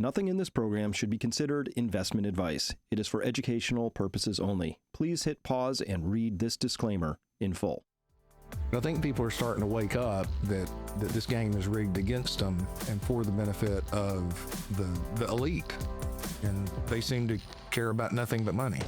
Nothing in this program should be considered investment advice. It is for educational purposes only. Please hit pause and read this disclaimer in full. I think people are starting to wake up that this game is rigged against them and for the benefit of the elite. And they seem to care about nothing but money.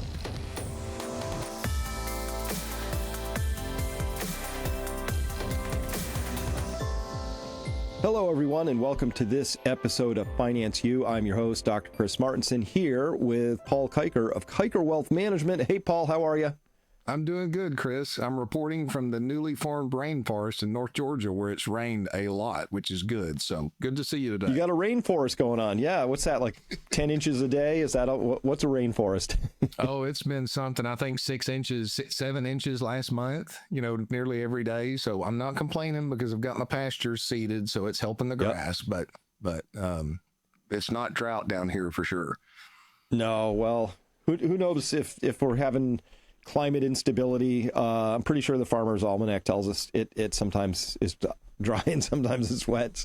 Hello, everyone, and welcome to this episode of Finance U. I'm your host, Dr. Chris Martinson, here with Paul Kiker of Kiker Wealth Management. Hey, Paul, how are you? I'm doing good, Chris. I'm reporting from the newly formed rainforest in North Georgia where it's rained a lot, which is good. So good to see you today. You got a rainforest going on. Yeah. What's that, like 10 inches a day? Is that what's a rainforest? Oh, it's been something. I think 6 inches, 7 inches last month, nearly every day. So I'm not complaining because I've got my pastures seeded. So it's helping the grass, but it's not drought down here for sure. No. Well, who knows if we're having climate instability. I'm pretty sure the Farmer's Almanac tells us it sometimes is dry and sometimes it's wet.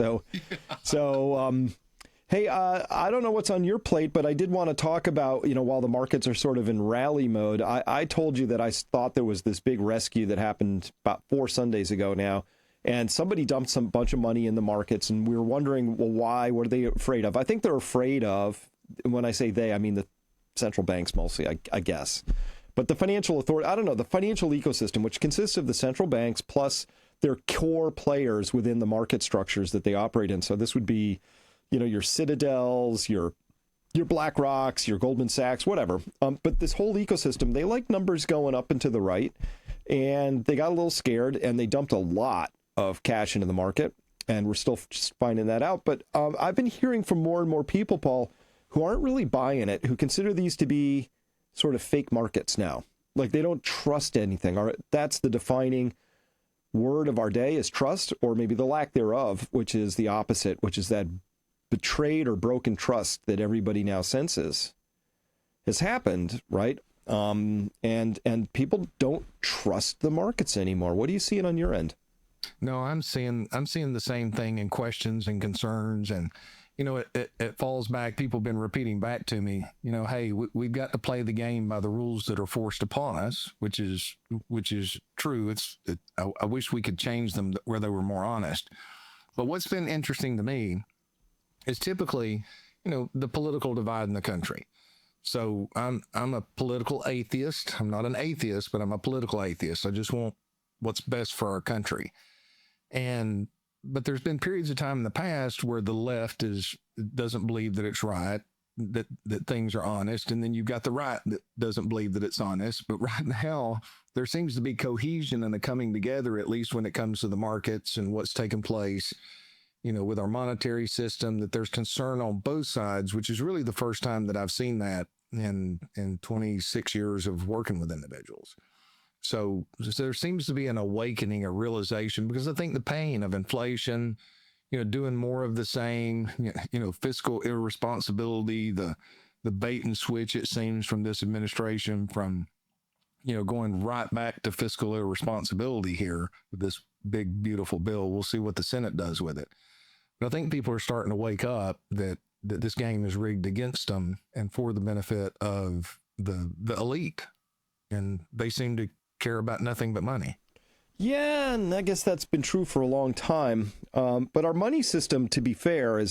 Hey, I don't know what's on your plate, but I did want to talk about, while the markets are sort of in rally mode, I told you that I thought there was this big rescue that happened about 4 Sundays ago now, and somebody dumped some bunch of money in the markets, and we were wondering, well, why? What are they afraid of? I think they're afraid of, when I say they, I mean the central banks mostly, I guess. But the financial authority, I don't know, the financial ecosystem, which consists of the central banks plus their core players within the market structures that they operate in. So this would be, your Citadels, your BlackRocks, your Goldman Sachs, whatever. But this whole ecosystem, they like numbers going up and to the right. And they got a little scared and they dumped a lot of cash into the market. And we're still just finding that out. But I've been hearing from more and more people, Paul, who aren't really buying it, who consider these to be sort of fake markets now. Like they don't trust anything. That's the defining word of our day is trust, or maybe the lack thereof, which is the opposite, which is that betrayed or broken trust that everybody now senses has happened, right? And people don't trust the markets anymore. What are you seeing on your end? No, I'm seeing the same thing in questions and concerns, and it falls back. People have been repeating back to me, hey, we've got to play the game by the rules that are forced upon us, which is true. I wish we could change them where they were more honest. But what's been interesting to me is typically, the political divide in the country. So I'm a political atheist. I'm not an atheist, but I'm a political atheist. I just want what's best for our country. But there's been periods of time in the past where the left doesn't believe that it's right, that things are honest. And then you've got the right that doesn't believe that it's honest. But right now, there seems to be cohesion and a coming together, at least when it comes to the markets and what's taking place, with our monetary system, that there's concern on both sides, which is really the first time that I've seen that in 26 years of working with individuals. So there seems to be an awakening, a realization, because I think the pain of inflation, doing more of the same, fiscal irresponsibility, the bait and switch, it seems, from this administration, from, going right back to fiscal irresponsibility here with this big, beautiful bill. We'll see what the Senate does with it. But I think people are starting to wake up that this game is rigged against them and for the benefit of the elite. And they seem to care about nothing but money. Yeah, and I guess that's been true for a long time. But our money system, to be fair,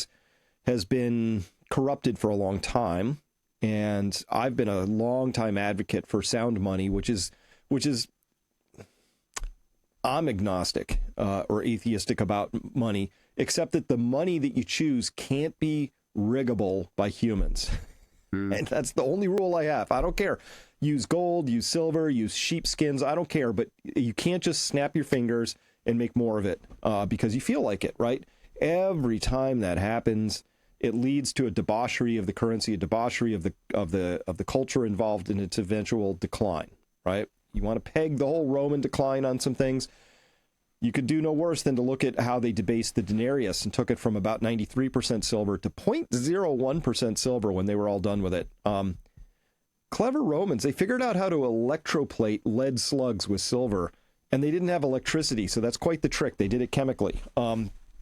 has been corrupted for a long time. And I've been a long time advocate for sound money, which is I'm agnostic or atheistic about money, except that the money that you choose can't be riggable by humans. And that's the only rule I have. I don't care. Use gold, use silver, use sheepskins. I don't care. But you can't just snap your fingers and make more of it because you feel like it, right? Every time that happens, it leads to a debauchery of the currency, a debauchery of the culture involved in its eventual decline, right? You want to peg the whole Roman decline on some things. You could do no worse than to look at how they debased the denarius and took it from about 93% silver to 0.01% silver when they were all done with it. Clever Romans, they figured out how to electroplate lead slugs with silver, and they didn't have electricity, so that's quite the trick. They did it chemically.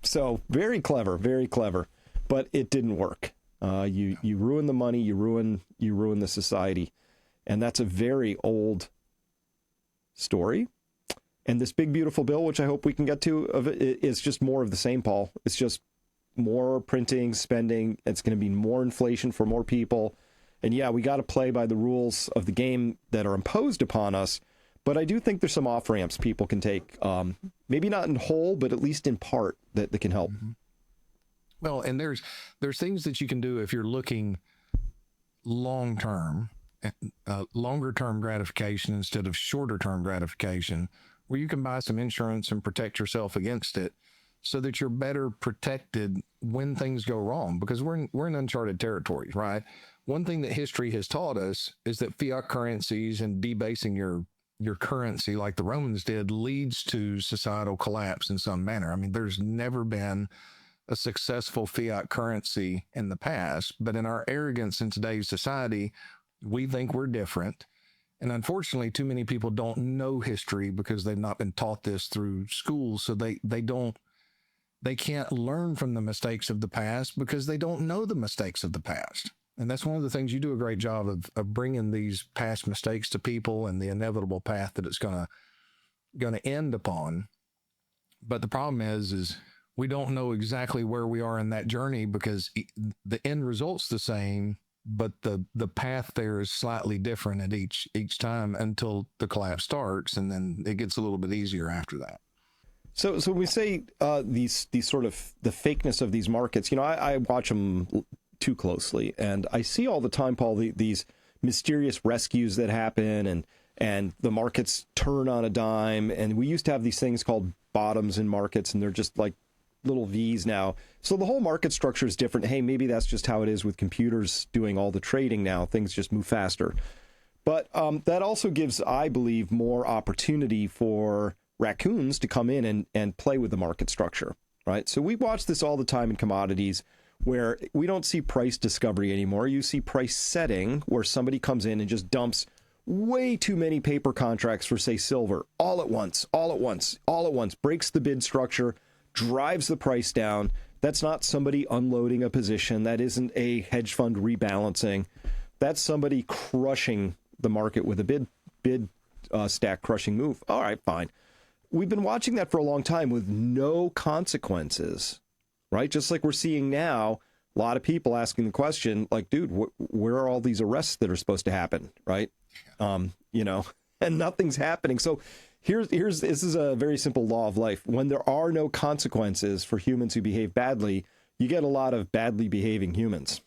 So very clever, but it didn't work. You ruin the money, you ruin the society, and that's a very old story. And this big beautiful bill, which I hope we can get to, of it, is just more of the same, Paul. It's just more printing, spending. It's going to be more inflation for more people. And yeah, we got to play by the rules of the game that are imposed upon us. But I do think there's some off ramps people can take, maybe not in whole, but at least in part that can help. Mm-hmm. Well, and there's things that you can do if you're looking long term, longer term gratification instead of shorter term gratification, where you can buy some insurance and protect yourself against it, so that you're better protected when things go wrong, because we're in uncharted territories, right? One thing that history has taught us is that fiat currencies and debasing your currency like the Romans did leads to societal collapse in some manner. I mean, there's never been a successful fiat currency in the past, but in our arrogance in today's society, we think we're different. And unfortunately, too many people don't know history because they've not been taught this through school. So they can't learn from the mistakes of the past because they don't know the mistakes of the past. And that's one of the things you do a great job of bringing these past mistakes to people and the inevitable path that it's going to end upon. But the problem is we don't know exactly where we are in that journey, because the end result's the same, but the path there is slightly different at each time until the collapse starts, and then it gets a little bit easier after that. So we say these sort of the fakeness of these markets. You know, I watch them too closely, and I see all the time, Paul, these mysterious rescues that happen, and the markets turn on a dime. And we used to have these things called bottoms in markets, and they're just like little V's now. So the whole market structure is different. Hey, maybe that's just how it is with computers doing all the trading now. Things just move faster. But that also gives, I believe, more opportunity for raccoons to come in and play with the market structure, right? So we watch this all the time in commodities, where we don't see price discovery anymore. You see price setting, where somebody comes in and just dumps way too many paper contracts for, say, silver all at once, breaks the bid structure, drives the price down. That's not somebody unloading a position. That isn't a hedge fund rebalancing. That's somebody crushing the market with a bid stack crushing move. All right, fine. We've been watching that for a long time with no consequences, right? Just like we're seeing now, a lot of people asking the question, like, dude, where are all these arrests that are supposed to happen, right? And nothing's happening. So this is a very simple law of life. When there are no consequences for humans who behave badly, you get a lot of badly behaving humans.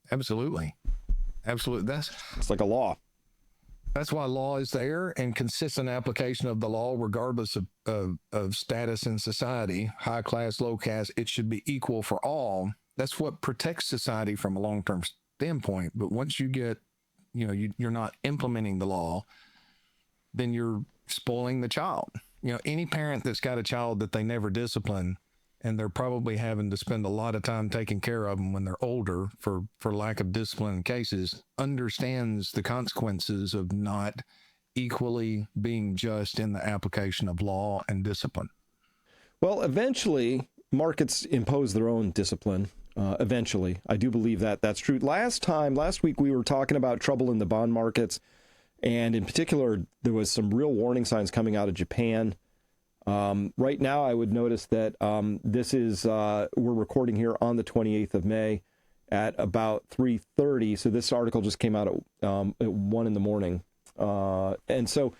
Absolutely. It's like a law. That's why law is there, and consistent application of the law, regardless of status in society, high class, low class, it should be equal for all. That's what protects society from a long-term standpoint. But once you get, you're not implementing the law, then you're spoiling the child. Any parent that's got a child that they never discipline, and they're probably having to spend a lot of time taking care of them when they're older for lack of discipline in cases, understands the consequences of not equally being just in the application of law and discipline. Well, eventually, markets impose their own discipline. Eventually, I do believe that that's true. Last week, we were talking about trouble in the bond markets. And in particular, there was some real warning signs coming out of Japan. Right now, I would notice that this is, we're recording here on the 28th of May at about 3:30. So this article just came out at 1 in the morning. And so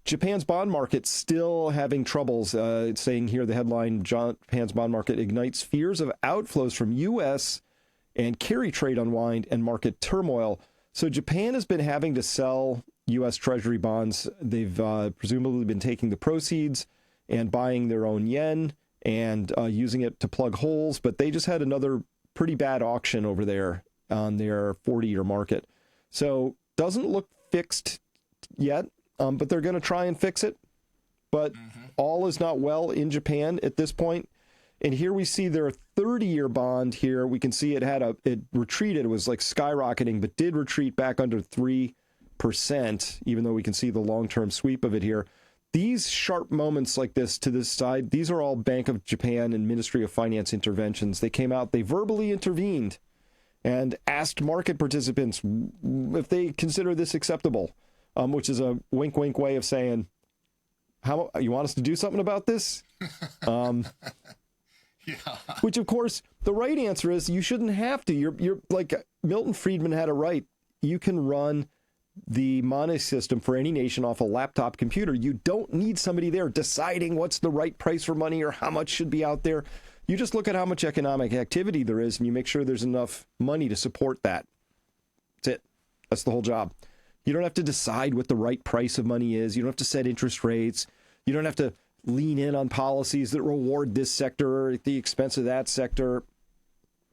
Japan's bond market still having troubles. It's saying here, the headline, Japan's bond market ignites fears of outflows from U.S. and carry trade unwind and market turmoil. So Japan has been having to sell U.S. Treasury bonds. They've presumably been taking the proceeds and buying their own yen and using it to plug holes. But they just had another pretty bad auction over there on their 40-year market. So doesn't look fixed yet, but they're going to try and fix it. But all is not well in Japan at this point. And here we see their 30-year bond here. We can see it retreated. It was like skyrocketing, but did retreat back under 3%, even though we can see the long-term sweep of it here. These sharp moments like this to this side, these are all Bank of Japan and Ministry of Finance interventions. They came out, they verbally intervened, and asked market participants if they consider this acceptable, which is a wink, wink way of saying, "How you want us to do something about this?" Yeah. Which, of course, the right answer is you shouldn't have to. You're like Milton Friedman had it right. You can run the money system for any nation off a laptop computer. You don't need somebody there deciding what's the right price for money or how much should be out there. You just look at how much economic activity there is and you make sure there's enough money to support that. That's it. That's the whole job. You don't have to decide what the right price of money is. You don't have to set interest rates. You don't have to lean in on policies that reward this sector at the expense of that sector.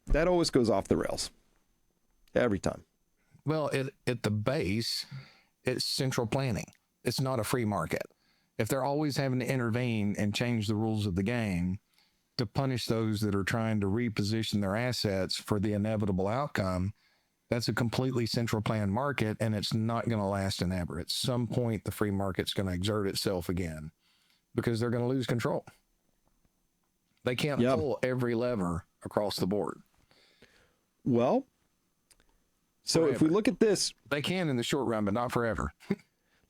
That always goes off the rails. Every time. Well, at the base, it's central planning. It's not a free market. If they're always having to intervene and change the rules of the game to punish those that are trying to reposition their assets for the inevitable outcome, that's a completely central planned market, and it's not going to last and ever. At some point, the free market's going to exert itself again because they're going to lose control. They can't pull every lever across the board. Well, so forever. If we look at this, they can in the short run, but not forever.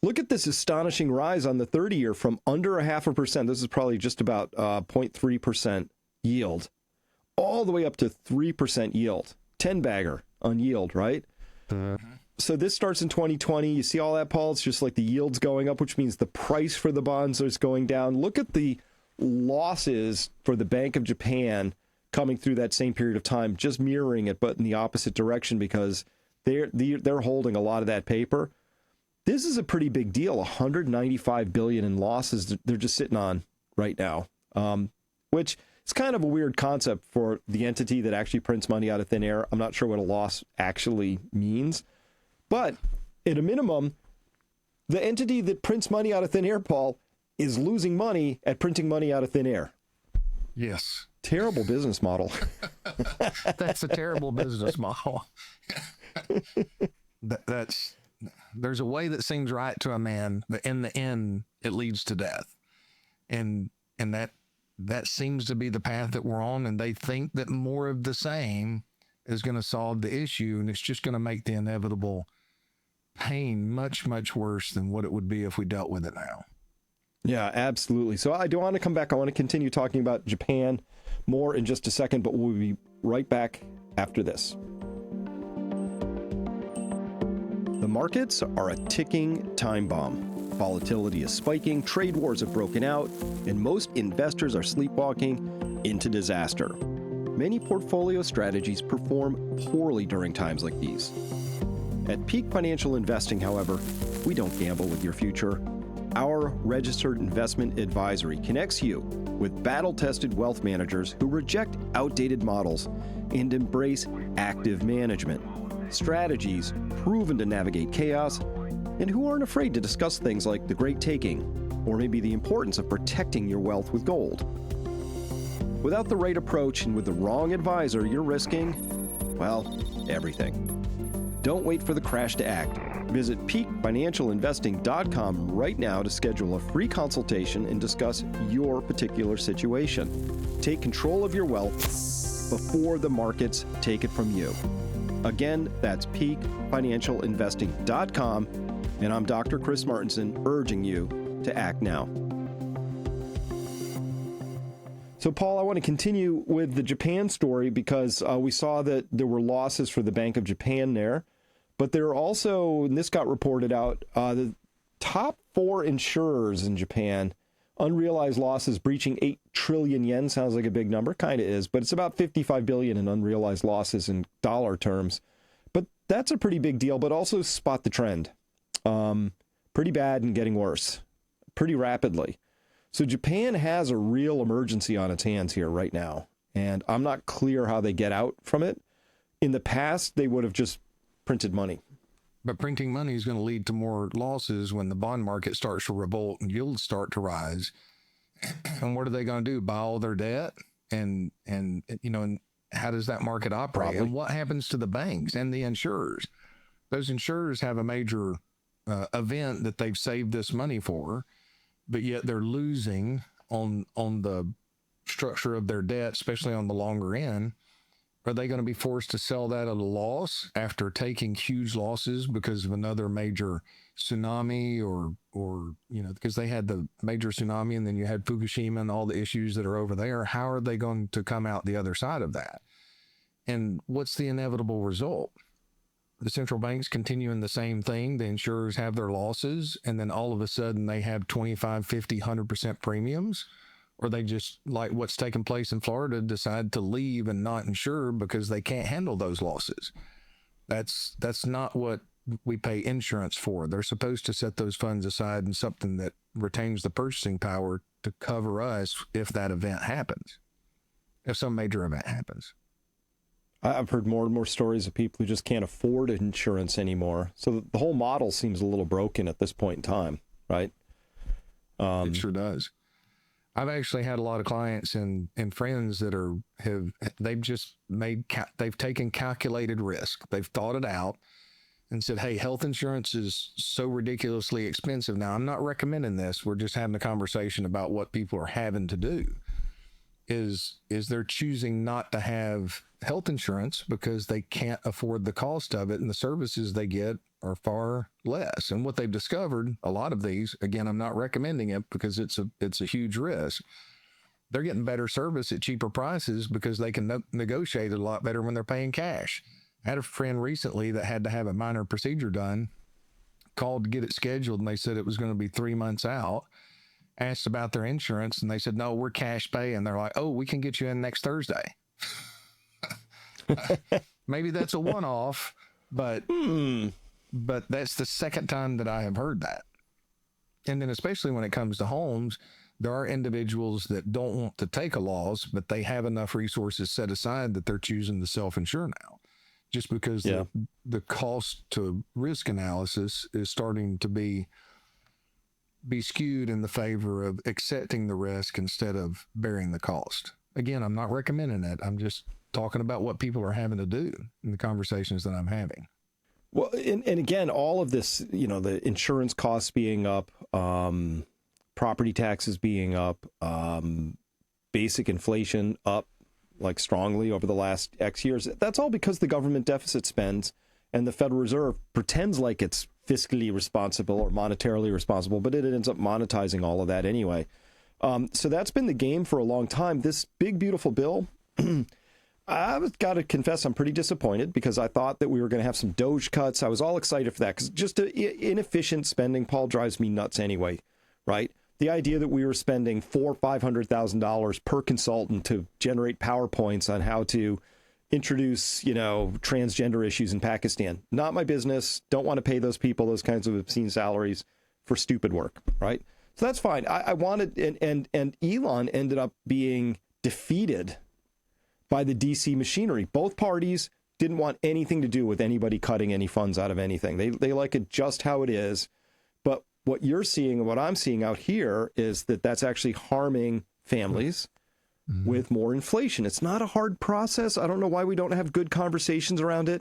Look at this astonishing rise on the 30-year from under 0.5%. This is probably just about 0.3% yield, all the way up to 3% yield. 10-bagger on yield, right? So this starts in 2020. You see all that, Paul? It's just like the yield's going up, which means the price for the bonds is going down. Look at the losses for the Bank of Japan coming through that same period of time, just mirroring it, but in the opposite direction because they're holding a lot of that paper. This is a pretty big deal. 195 billion in losses they're just sitting on right now, which is kind of a weird concept for the entity that actually prints money out of thin air. I'm not sure what a loss actually means, but at a minimum, the entity that prints money out of thin air, Paul, is losing money at printing money out of thin air. Yes. Terrible business model. That's a terrible business model. There's a way that seems right to a man, but in the end, it leads to death. And that seems to be the path that we're on. And they think that more of the same is going to solve the issue. And it's just going to make the inevitable pain much, much worse than what it would be if we dealt with it now. Yeah, absolutely. So I do want to come back. I want to continue talking about Japan more in just a second, but we'll be right back after this. The markets are a ticking time bomb. Volatility is spiking, trade wars have broken out, and most investors are sleepwalking into disaster. Many portfolio strategies perform poorly during times like these. At Peak Financial Investing, however, we don't gamble with your future. Our registered investment advisory connects you with battle-tested wealth managers who reject outdated models and embrace active management, strategies proven to navigate chaos, and who aren't afraid to discuss things like the great taking or maybe the importance of protecting your wealth with gold. Without the right approach and with the wrong advisor, you're risking, well, everything. Don't wait for the crash to act. Visit peakfinancialinvesting.com right now to schedule a free consultation and discuss your particular situation. Take control of your wealth before the markets take it from you. Again, that's peakfinancialinvesting.com, and I'm Dr. Chris Martenson urging you to act now. So, Paul, I want to continue with the Japan story because we saw that there were losses for the Bank of Japan there. But there are also, and this got reported out, the top 4 insurers in Japan, unrealized losses breaching 8 trillion yen. Sounds like a big number, kind of is, but it's about 55 billion in unrealized losses in dollar terms. But that's a pretty big deal, but also spot the trend. Pretty bad and getting worse pretty rapidly. So Japan has a real emergency on its hands here right now, and I'm not clear how they get out from it. In the past, they would have just printed money. But printing money is going to lead to more losses when the bond market starts to revolt and yields start to rise. And what are they going to do? Buy all their debt? And how does that market operate? Probably. And what happens to the banks and the insurers? Those insurers have a major event that they've saved this money for, but yet they're losing on the structure of their debt, especially on the longer end. Are they going to be forced to sell that at a loss after taking huge losses because of another major tsunami or because they had the major tsunami and then you had Fukushima and all the issues that are over there? How are they going to come out the other side of that? And what's the inevitable result? The central banks continuing the same thing. The insurers have their losses, and then all of a sudden they have 25, 50, 100% premiums. Or they just, like what's taking place in Florida, decide to leave and not insure because they can't handle those losses. That's not what we pay insurance for. They're supposed to set those funds aside in something that retains the purchasing power to cover us if that event happens, if some major event happens. I've heard more and more stories of people who just can't afford insurance anymore. So the whole model seems a little broken at this point in time, right? It sure does. I've actually had a lot of clients and friends that they've taken calculated risk. They've thought it out and said, hey, health insurance is so ridiculously expensive. Now, I'm not recommending this. We're just having a conversation about what people are having to do. Is they're choosing not to have health insurance because they can't afford the cost of it, and the services they get are far less. And what they've discovered, a lot of these, again, I'm not recommending it because it's a huge risk. They're getting better service at cheaper prices because they can negotiate a lot better when they're paying cash. I had a friend recently that had to have a minor procedure done, called to get it scheduled, and they said it was going to be 3 months out. Asked about their insurance, and they said, no, we're cash pay. And they're like, oh, we can get you in next Thursday. Maybe that's a one-off, but that's the second time that I have heard that. And then especially when it comes to homes, there are individuals that don't want to take a loss, but they have enough resources set aside that they're choosing to self-insure now, just because the cost to risk analysis is starting to be skewed in the favor of accepting the risk instead of bearing the cost. Again, I'm not recommending it. I'm just talking about what people are having to do in the conversations that I'm having. Well, and again, all of this, the insurance costs being up, property taxes being up, basic inflation up like strongly over the last X years. That's all because the government deficit spends and the Federal Reserve pretends like it's fiscally responsible or monetarily responsible, but it ends up monetizing all of that anyway. So that's been the game for a long time. This big, beautiful bill, I've got to confess, I'm pretty disappointed because I thought that we were going to have some Doge cuts. I was all excited for that because just inefficient spending, Paul, drives me nuts anyway, right? The idea that we were spending $400,000 or $500,000 per consultant to generate PowerPoints on how to introduce, transgender issues in Pakistan. Not my business. Don't want to pay those people those kinds of obscene salaries for stupid work, right? So that's fine. I wanted, and Elon ended up being defeated by the DC machinery. Both parties didn't want anything to do with anybody cutting any funds out of anything. They like it just how it is. But what you're seeing and what I'm seeing out here is that that's actually harming families with more inflation. It's not a hard process. I don't know why we don't have good conversations around it.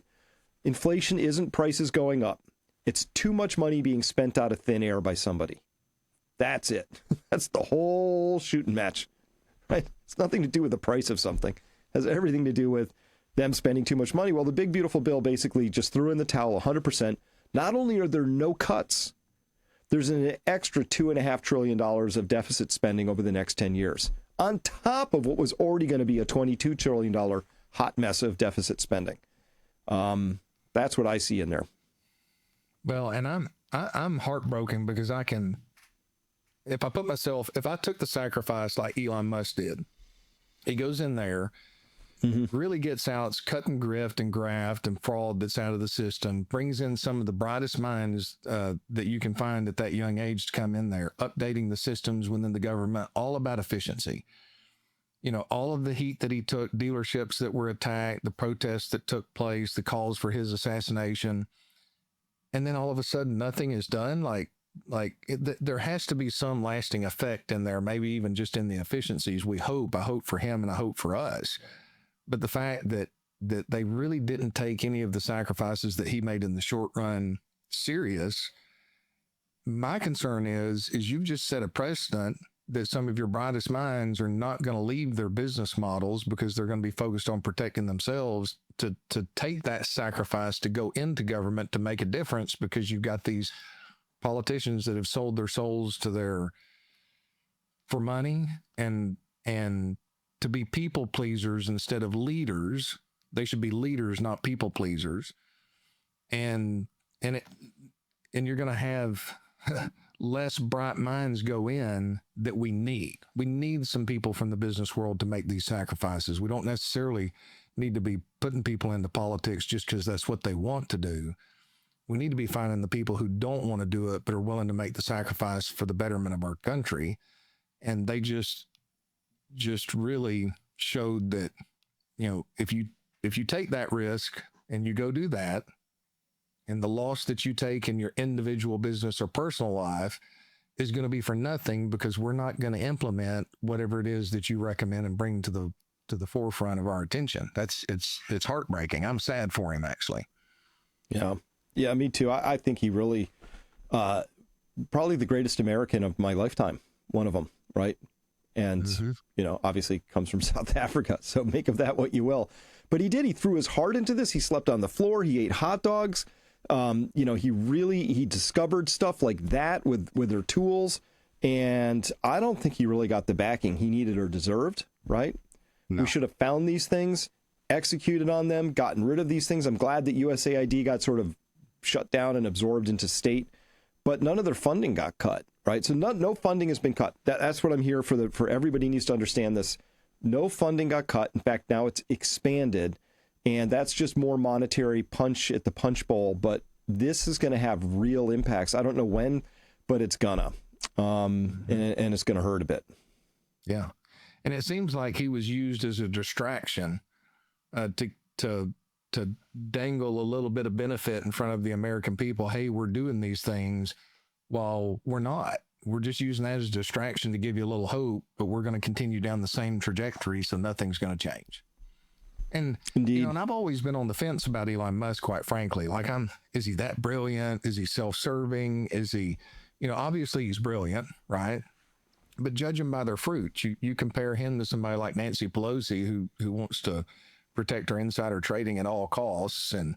Inflation isn't prices going up. It's too much money being spent out of thin air by somebody. That's it. That's the whole shooting match, right? It's nothing to do with the price of something. It has everything to do with them spending too much money. Well, the big, beautiful bill basically just threw in the towel 100%. Not only are there no cuts, there's an extra $2.5 trillion of deficit spending over the next 10 years, on top of what was already going to be a $22 trillion hot mess of deficit spending. That's what I see in there. Well, and I'm heartbroken because if I took the sacrifice like Elon Musk did, he goes in there, really gets out, it's cut and grift and graft and fraud that's out of the system, brings in some of the brightest minds that you can find at that young age to come in there, updating the systems within the government, all about efficiency. All of the heat that he took, dealerships that were attacked, the protests that took place, the calls for his assassination, and then all of a sudden nothing is done. There has to be some lasting effect in there, maybe even just in the efficiencies. I hope for him and I hope for us. But the fact that they really didn't take any of the sacrifices that he made in the short run serious, my concern is you've just set a precedent that some of your brightest minds are not going to leave their business models because they're going to be focused on protecting themselves to take that sacrifice to go into government to make a difference, because you've got these politicians that have sold their souls to for money and to be people pleasers instead of leaders. They should be leaders, not people pleasers. And you're going to have less bright minds go in that we need. We need some people from the business world to make these sacrifices. We don't necessarily need to be putting people into politics just because that's what they want to do. We need to be finding the people who don't want to do it, but are willing to make the sacrifice for the betterment of our country. And they just really showed that, if you take that risk and you go do that, and the loss that you take in your individual business or personal life is going to be for nothing, because we're not going to implement whatever it is that you recommend and bring to the forefront of our attention. It's heartbreaking. I'm sad for him, actually. Yeah, me too. I think he really, probably the greatest American of my lifetime, one of them, right? And, obviously comes from South Africa, so make of that what you will. But he threw his heart into this. He slept on the floor. He ate hot dogs. He discovered stuff like that with their tools. And I don't think he really got the backing he needed or deserved, right? No. We should have found these things, executed on them, gotten rid of these things. I'm glad that USAID got sort of shut down and absorbed into state, but none of their funding got cut, right? So no funding has been cut. That's what I'm here for everybody needs to understand this. No funding got cut. In fact, now it's expanded, and that's just more monetary punch at the punch bowl. But this is going to have real impacts. I don't know when, but it's gonna, and it's going to hurt a bit. Yeah, and it seems like he was used as a distraction to dangle a little bit of benefit in front of the American people. Hey, we're doing these things, while we're not. We're just using that as a distraction to give you a little hope, but we're going to continue down the same trajectory, so nothing's going to change. And, Indeed. And I've always been on the fence about Elon Musk, quite frankly. Like, is he that brilliant? Is he self-serving? Is he, obviously he's brilliant, right? But judge him by their fruits. You compare him to somebody like Nancy Pelosi, who wants to protect her insider trading at all costs, and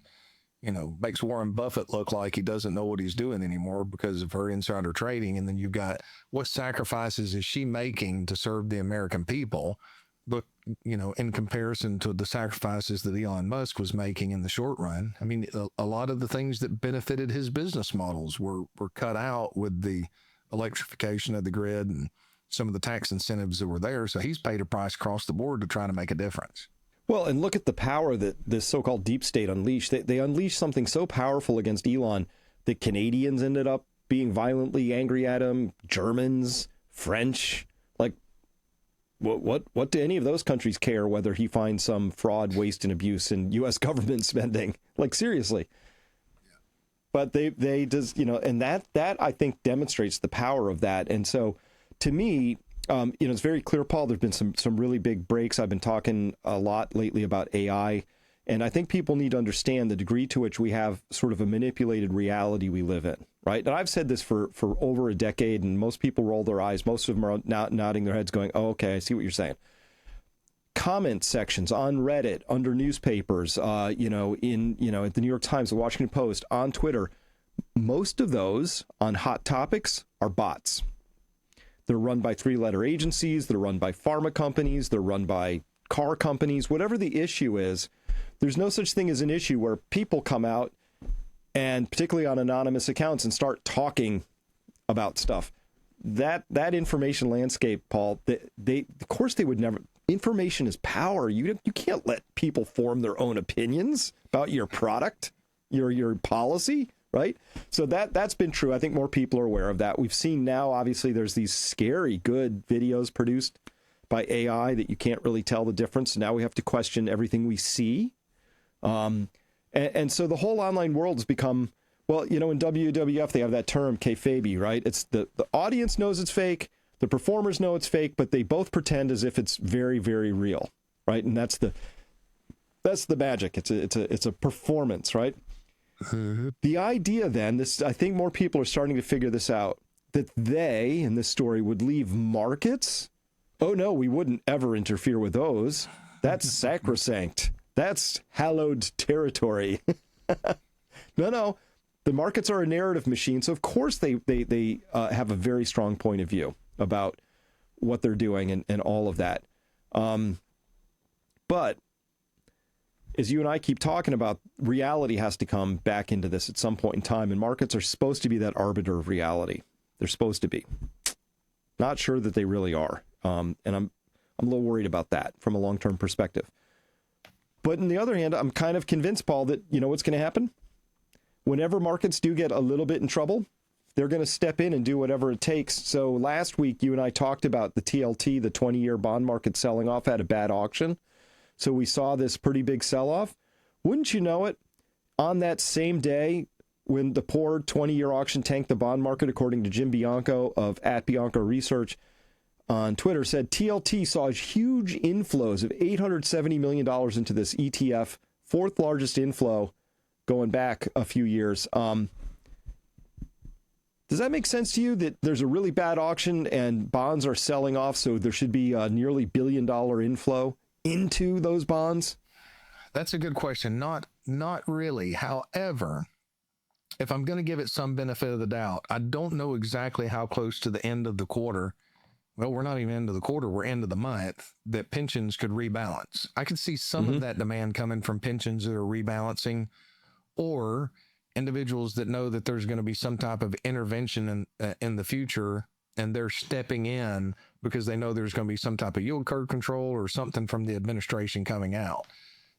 makes Warren Buffett look like he doesn't know what he's doing anymore because of her insider trading. And then you've got, what sacrifices is she making to serve the American people? But, in comparison to the sacrifices that Elon Musk was making in the short run, I mean, a lot of the things that benefited his business models were cut out with the electrification of the grid and some of the tax incentives that were there. So he's paid a price across the board to try to make a difference. Well, and look at the power that this so-called deep state unleashed. They unleashed something so powerful against Elon that Canadians ended up being violently angry at him, Germans, French. Like, what do any of those countries care whether he finds some fraud, waste, and abuse in U.S. government spending? Like, seriously. But they just, and that I think demonstrates the power of that. And so, to me, it's very clear, Paul, there's been some really big breaks. I've been talking a lot lately about AI, and I think people need to understand the degree to which we have sort of a manipulated reality we live in, right? And I've said this for over a decade, and most people roll their eyes. Most of them are now nodding their heads going, oh, okay, I see what you're saying. Comment sections on Reddit, under newspapers, at the New York Times, the Washington Post, on Twitter, most of those on hot topics are bots. They're run by three-letter agencies. They're run by pharma companies. They're run by car companies. Whatever the issue is, there's no such thing as an issue where people come out, and particularly on anonymous accounts, and start talking about stuff. That information landscape, Paul, of course they would never. Information is power. You can't let people form their own opinions about your product, your policy. Right. So that's been true. I think more people are aware of that. We've seen now, obviously, there's these scary good videos produced by AI that you can't really tell the difference. Now we have to question everything we see. And so the whole online world has become, well, in WWF, they have that term kayfabe, right? It's the audience knows it's fake. The performers know it's fake, but they both pretend as if it's very, very real. Right. And that's the magic. It's a performance. Right. The idea then, I think more people are starting to figure this out. that they, in this story, would leave markets. Oh, no, we wouldn't ever interfere with those. That's sacrosanct. That's hallowed territory. No. The markets are a narrative machine. So, of course, they have a very strong point of view about what they're doing and all of that. But as you and I keep talking about, reality has to come back into this at some point in time. And markets are supposed to be that arbiter of reality. They're supposed to be. Not sure that they really are. And I'm a little worried about that from a long-term perspective. But on the other hand, I'm kind of convinced, Paul, that you know what's going to happen? Whenever markets do get a little bit in trouble, they're going to step in and do whatever it takes. So last week, you and I talked about the TLT, the 20-year bond market selling off, had a bad auction. So we saw this pretty big sell-off. Wouldn't you know it? On that same day, when the poor 20-year auction tanked the bond market, according to Jim Bianco of @Bianco Research on Twitter, said TLT saw huge inflows of $870 million into this ETF, fourth largest inflow going back a few years. Does that make sense to you that there's a really bad auction and bonds are selling off, so there should be a nearly $1 billion inflow into those bonds? That's a good question. Not really. However, if I'm going to give it some benefit of the doubt, I don't know exactly how close to the end of the quarter. Well, we're not even into the quarter, we're into the month, that pensions could rebalance. I could see some of that demand coming from pensions that are rebalancing, or individuals that know that there's going to be some type of intervention in the future, and they're stepping in because they know there's going to be some type of yield curve control or something from the administration coming out.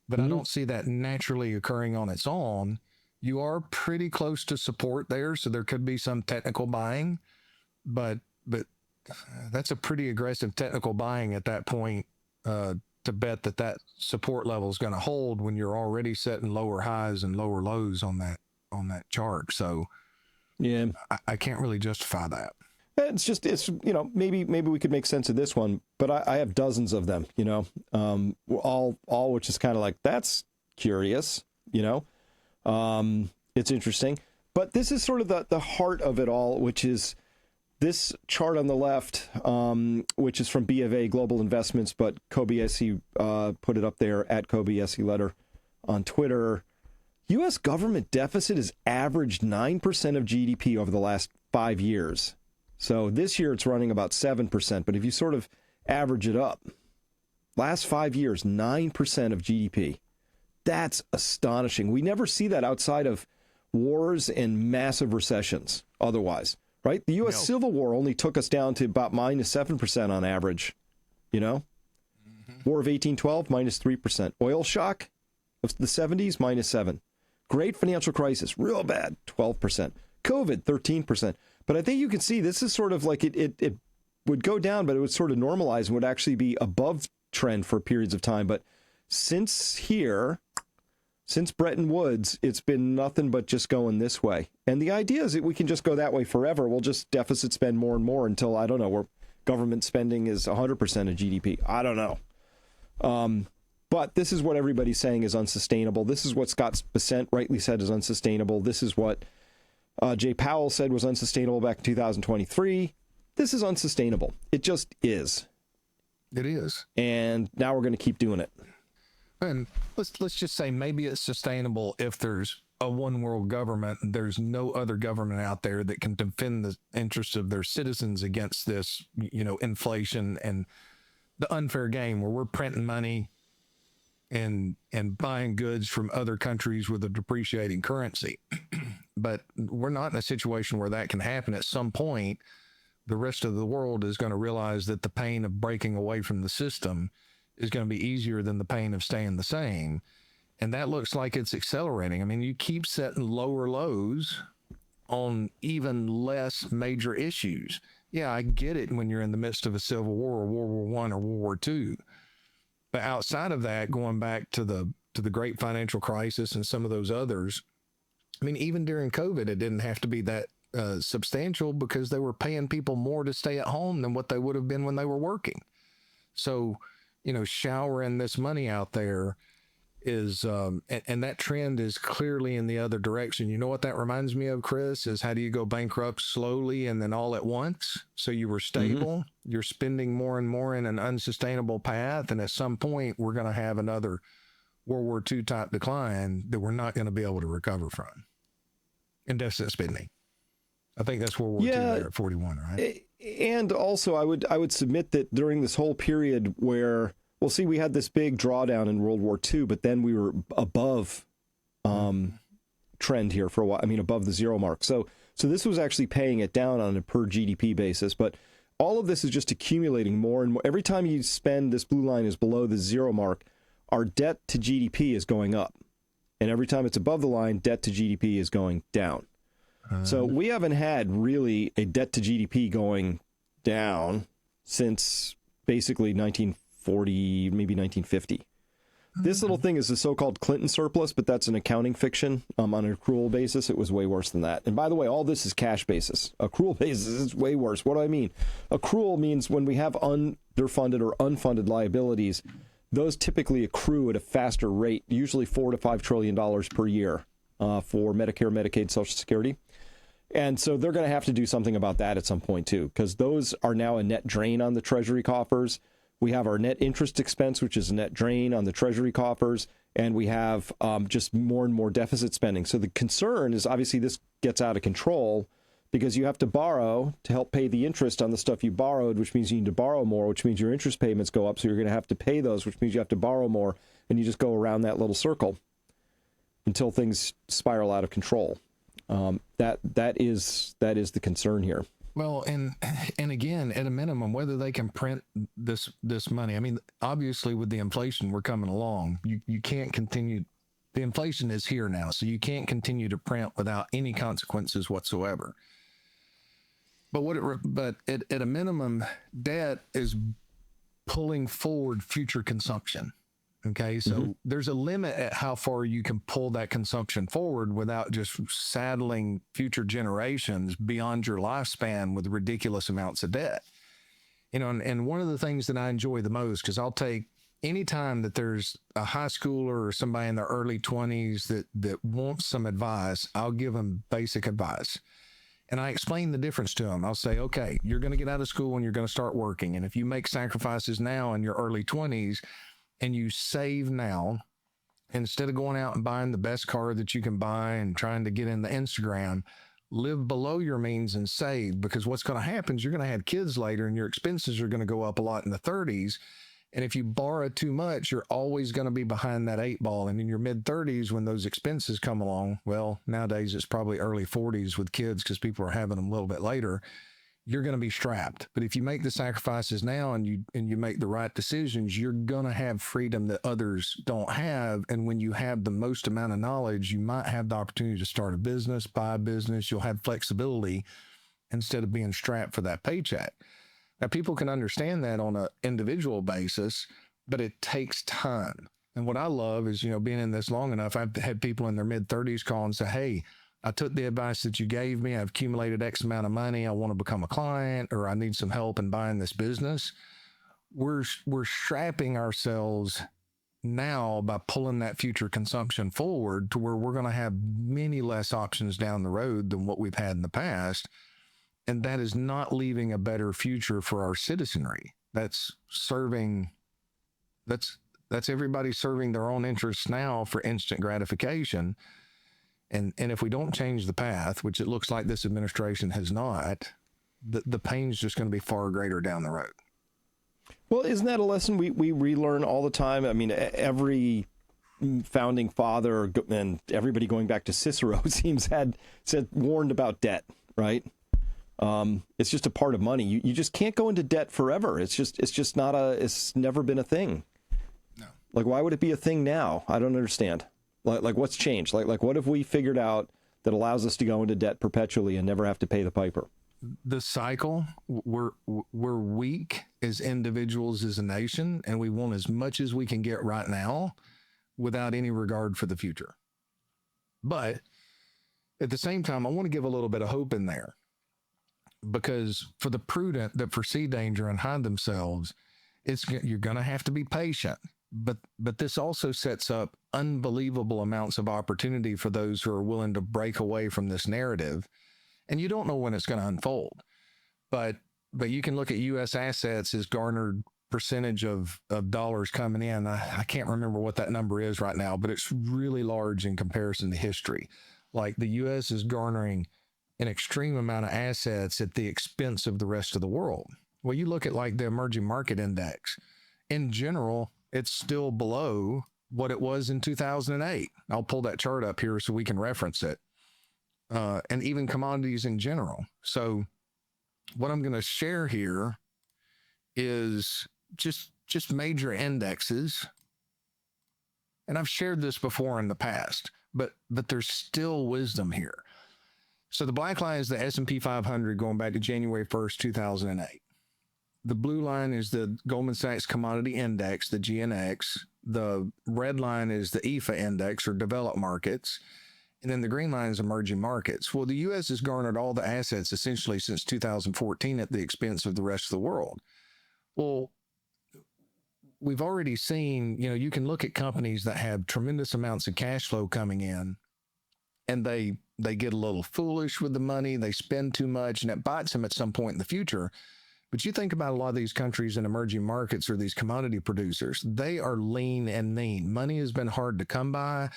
But I don't see that naturally occurring on its own. You are pretty close to support there, so there could be some technical buying, but that's a pretty aggressive technical buying at that point, to bet that support level is going to hold when you're already setting lower highs and lower lows on that chart. So yeah, I can't really justify that. It's maybe we could make sense of this one, but I have dozens of them, all which is kind of like, that's curious, it's interesting. But this is sort of the heart of it all, which is this chart on the left, which is from B of A Global Investments, but Kobayashi put it up there at Kobayashi Letter on Twitter. U.S. government deficit has averaged 9% of GDP over the last 5 years. So this year it's running about 7%, but if you sort of average it up, last 5 years, 9% of GDP. That's astonishing. We never see that outside of wars and massive recessions otherwise. Right? The U.S. Civil War only took us down to about minus 7% on average, War of 1812, minus 3%. Oil shock of the 70s, minus 7. Great financial crisis, real bad, 12%. COVID, 13%. But I think you can see this is sort of like it would go down, but it would sort of normalize and would actually be above trend for periods of time. But since Bretton Woods, it's been nothing but just going this way. And the idea is that we can just go that way forever. We'll just deficit spend more and more until, I don't know, where government spending is 100% of GDP. I don't know. But this is what everybody's saying is unsustainable. This is what Scott Bessent rightly said is unsustainable. This is what Jay Powell said was unsustainable back in 2023. This is unsustainable. It just is. It is. And now we're going to keep doing it. And let's just say maybe it's sustainable if there's a one world government. There's no other government out there that can defend the interests of their citizens against this, inflation and the unfair game where we're printing money and buying goods from other countries with a depreciating currency. But we're not in a situation where that can happen. At some point, the rest of the world is going to realize that the pain of breaking away from the system is going to be easier than the pain of staying the same. And that looks like it's accelerating. I mean, you keep setting lower lows on even less major issues. Yeah, I get it when you're in the midst of a civil war or World War I or World War II. But outside of that, going back to the great financial crisis and some of those others, I mean, even during COVID, it didn't have to be that substantial because they were paying people more to stay at home than what they would have been when they were working. So, showering this money out there is and that trend is clearly in the other direction. You know what that reminds me of, Chris, is how do you go bankrupt slowly and then all at once? So you were stable, you're spending more and more in an unsustainable path, and at some point we're going to have another World War II type decline that we're not going to be able to recover from in deficit spending. I think that's World War II there at 41, right? And also I would submit that during this whole period where, well, see, we had this big drawdown in World War II, but then we were above trend here for a while. I mean, above the zero mark. So this was actually paying it down on a per GDP basis. But all of this is just accumulating more and more. Every time you spend, this blue line is below the zero mark, our debt to GDP is going up. And every time it's above the line, debt to GDP is going down. So we haven't had really a debt to GDP going down since basically 1940, maybe 1950. This little thing is the so-called Clinton surplus, but that's an accounting fiction. On an accrual basis, it was way worse than that. And by the way, all this is cash basis. Accrual basis is way worse. What do I mean? Accrual means when we have underfunded or unfunded liabilities, those typically accrue at a faster rate, usually $4 to $5 trillion per year for Medicare, Medicaid, Social Security. And so they're going to have to do something about that at some point, too, because those are now a net drain on the Treasury coffers. We have our net interest expense, which is a net drain on the Treasury coffers, and we have just more and more deficit spending. So the concern is obviously this gets out of control because you have to borrow to help pay the interest on the stuff you borrowed, which means you need to borrow more, which means your interest payments go up. So you're going to have to pay those, which means you have to borrow more. And you just go around that little circle until things spiral out of control. That is the concern here. Well, and again, at a minimum, whether they can print this money. I mean, obviously, with the inflation we're coming along, you can't continue. The inflation is here now, so you can't continue to print without any consequences whatsoever. But at a minimum, debt is pulling forward future consumption. Okay, so there's a limit at how far you can pull that consumption forward without just saddling future generations beyond your lifespan with ridiculous amounts of debt. You know, and one of the things that I enjoy the most, because I'll take any time that there's a high schooler or somebody in their early 20s that wants some advice, I'll give them basic advice. And I explain the difference to them. I'll say, okay, you're going to get out of school and you're going to start working. And if you make sacrifices now in your early 20s, and you save now, instead of going out and buying the best car that you can buy and trying to get in the Instagram, live below your means and save, because what's going to happen is you're going to have kids later and your expenses are going to go up a lot in the 30s. And if you borrow too much, you're always going to be behind that 8 ball. And in your mid 30s, when those expenses come along, well, nowadays it's probably early 40s with kids because people are having them a little bit later, you're going to be strapped. But if you make the sacrifices now and you make the right decisions, you're going to have freedom that others don't have. And when you have the most amount of knowledge, you might have the opportunity to start a business, buy a business. You'll have flexibility instead of being strapped for that paycheck. Now, people can understand that on an individual basis, but it takes time. And what I love is, being in this long enough, I've had people in their mid 30s call and say, hey, I took the advice that you gave me. I've accumulated X amount of money. I want to become a client, or I need some help in buying this business. We're strapping ourselves now by pulling that future consumption forward to where we're going to have many less options down the road than what we've had in the past. And that is not leaving a better future for our citizenry. That's everybody serving their own interests now for instant gratification. And if we don't change the path, which it looks like this administration has not, the pain's just going to be far greater down the road. Well, isn't that a lesson we relearn all the time? I mean, every founding father and everybody going back to Cicero seems warned about debt, right? It's just a part of money. You just can't go into debt forever. It's never been a thing. No. Like, why would it be a thing now? I don't understand. Like what's changed? Like what have we figured out that allows us to go into debt perpetually and never have to pay the piper? The cycle, we're weak as individuals, as a nation, and we want as much as we can get right now without any regard for the future. But at the same time, I want to give a little bit of hope in there, because for the prudent that foresee danger and hide themselves, you're going to have to be patient. but this also sets up unbelievable amounts of opportunity for those who are willing to break away from this narrative. And you don't know when it's going to unfold, but you can look at U.S. assets as garnered percentage of dollars coming in. I can't remember what that number is right now, but it's really large in comparison to history. Like the U.S. is garnering an extreme amount of assets at the expense of the rest of the world. Well, you look at like the emerging market index. In general, it's still below what it was in 2008. I'll pull that chart up here so we can reference it. And even commodities in general. So what I'm going to share here is just major indexes. And I've shared this before in the past, but there's still wisdom here. So the black line is the S&P 500 going back to January 1st, 2008. The blue line is the Goldman Sachs Commodity Index, the GNX. The red line is the EFA Index, or developed markets. And then the green line is emerging markets. Well, the U.S. has garnered all the assets essentially since 2014 at the expense of the rest of the world. Well, we've already seen, you can look at companies that have tremendous amounts of cash flow coming in, and they get a little foolish with the money, they spend too much, and it bites them at some point in the future. But you think about a lot of these countries in emerging markets or these commodity producers, they are lean and mean. Money has been hard to come by.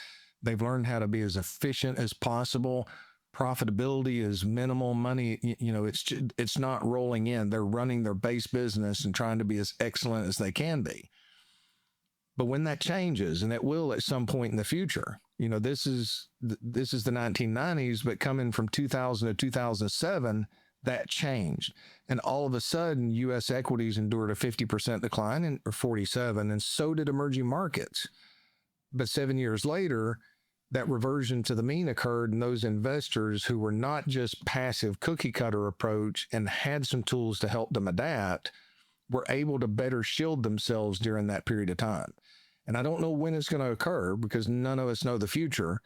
They've learned how to be as efficient as possible. Profitability is minimal. Money, it's not rolling in. They're running their base business and trying to be as excellent as they can be. But when that changes, and it will at some point in the future, this is the 1990s, but coming from 2000 to 2007, that changed. And all of a sudden, U.S. equities endured a 50% decline, or 47, and so did emerging markets. But 7 years later, that reversion to the mean occurred, and those investors who were not just passive cookie cutter approach and had some tools to help them adapt were able to better shield themselves during that period of time. And I don't know when it's going to occur because none of us know the future,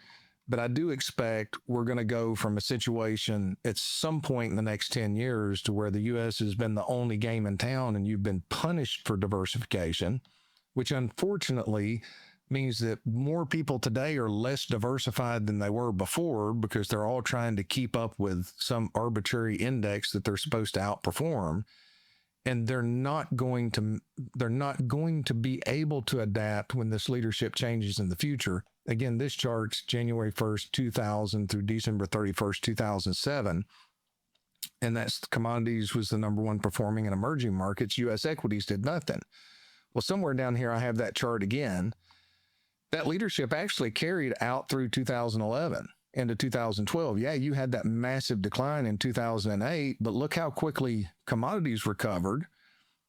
but I do expect we're going to go from a situation at some point in the next 10 years to where the U.S. has been the only game in town and you've been punished for diversification, which unfortunately means that more people today are less diversified than they were before because they're all trying to keep up with some arbitrary index that they're supposed to outperform. And they're not going to be able to adapt when this leadership changes in the future. Again, this chart's January 1st, 2000 through December 31st, 2007. And that's commodities was the number one performing in emerging markets. U.S. equities did nothing. Well, somewhere down here, I have that chart again. That leadership actually carried out through 2011 into 2012. Yeah, you had that massive decline in 2008, but look how quickly commodities recovered.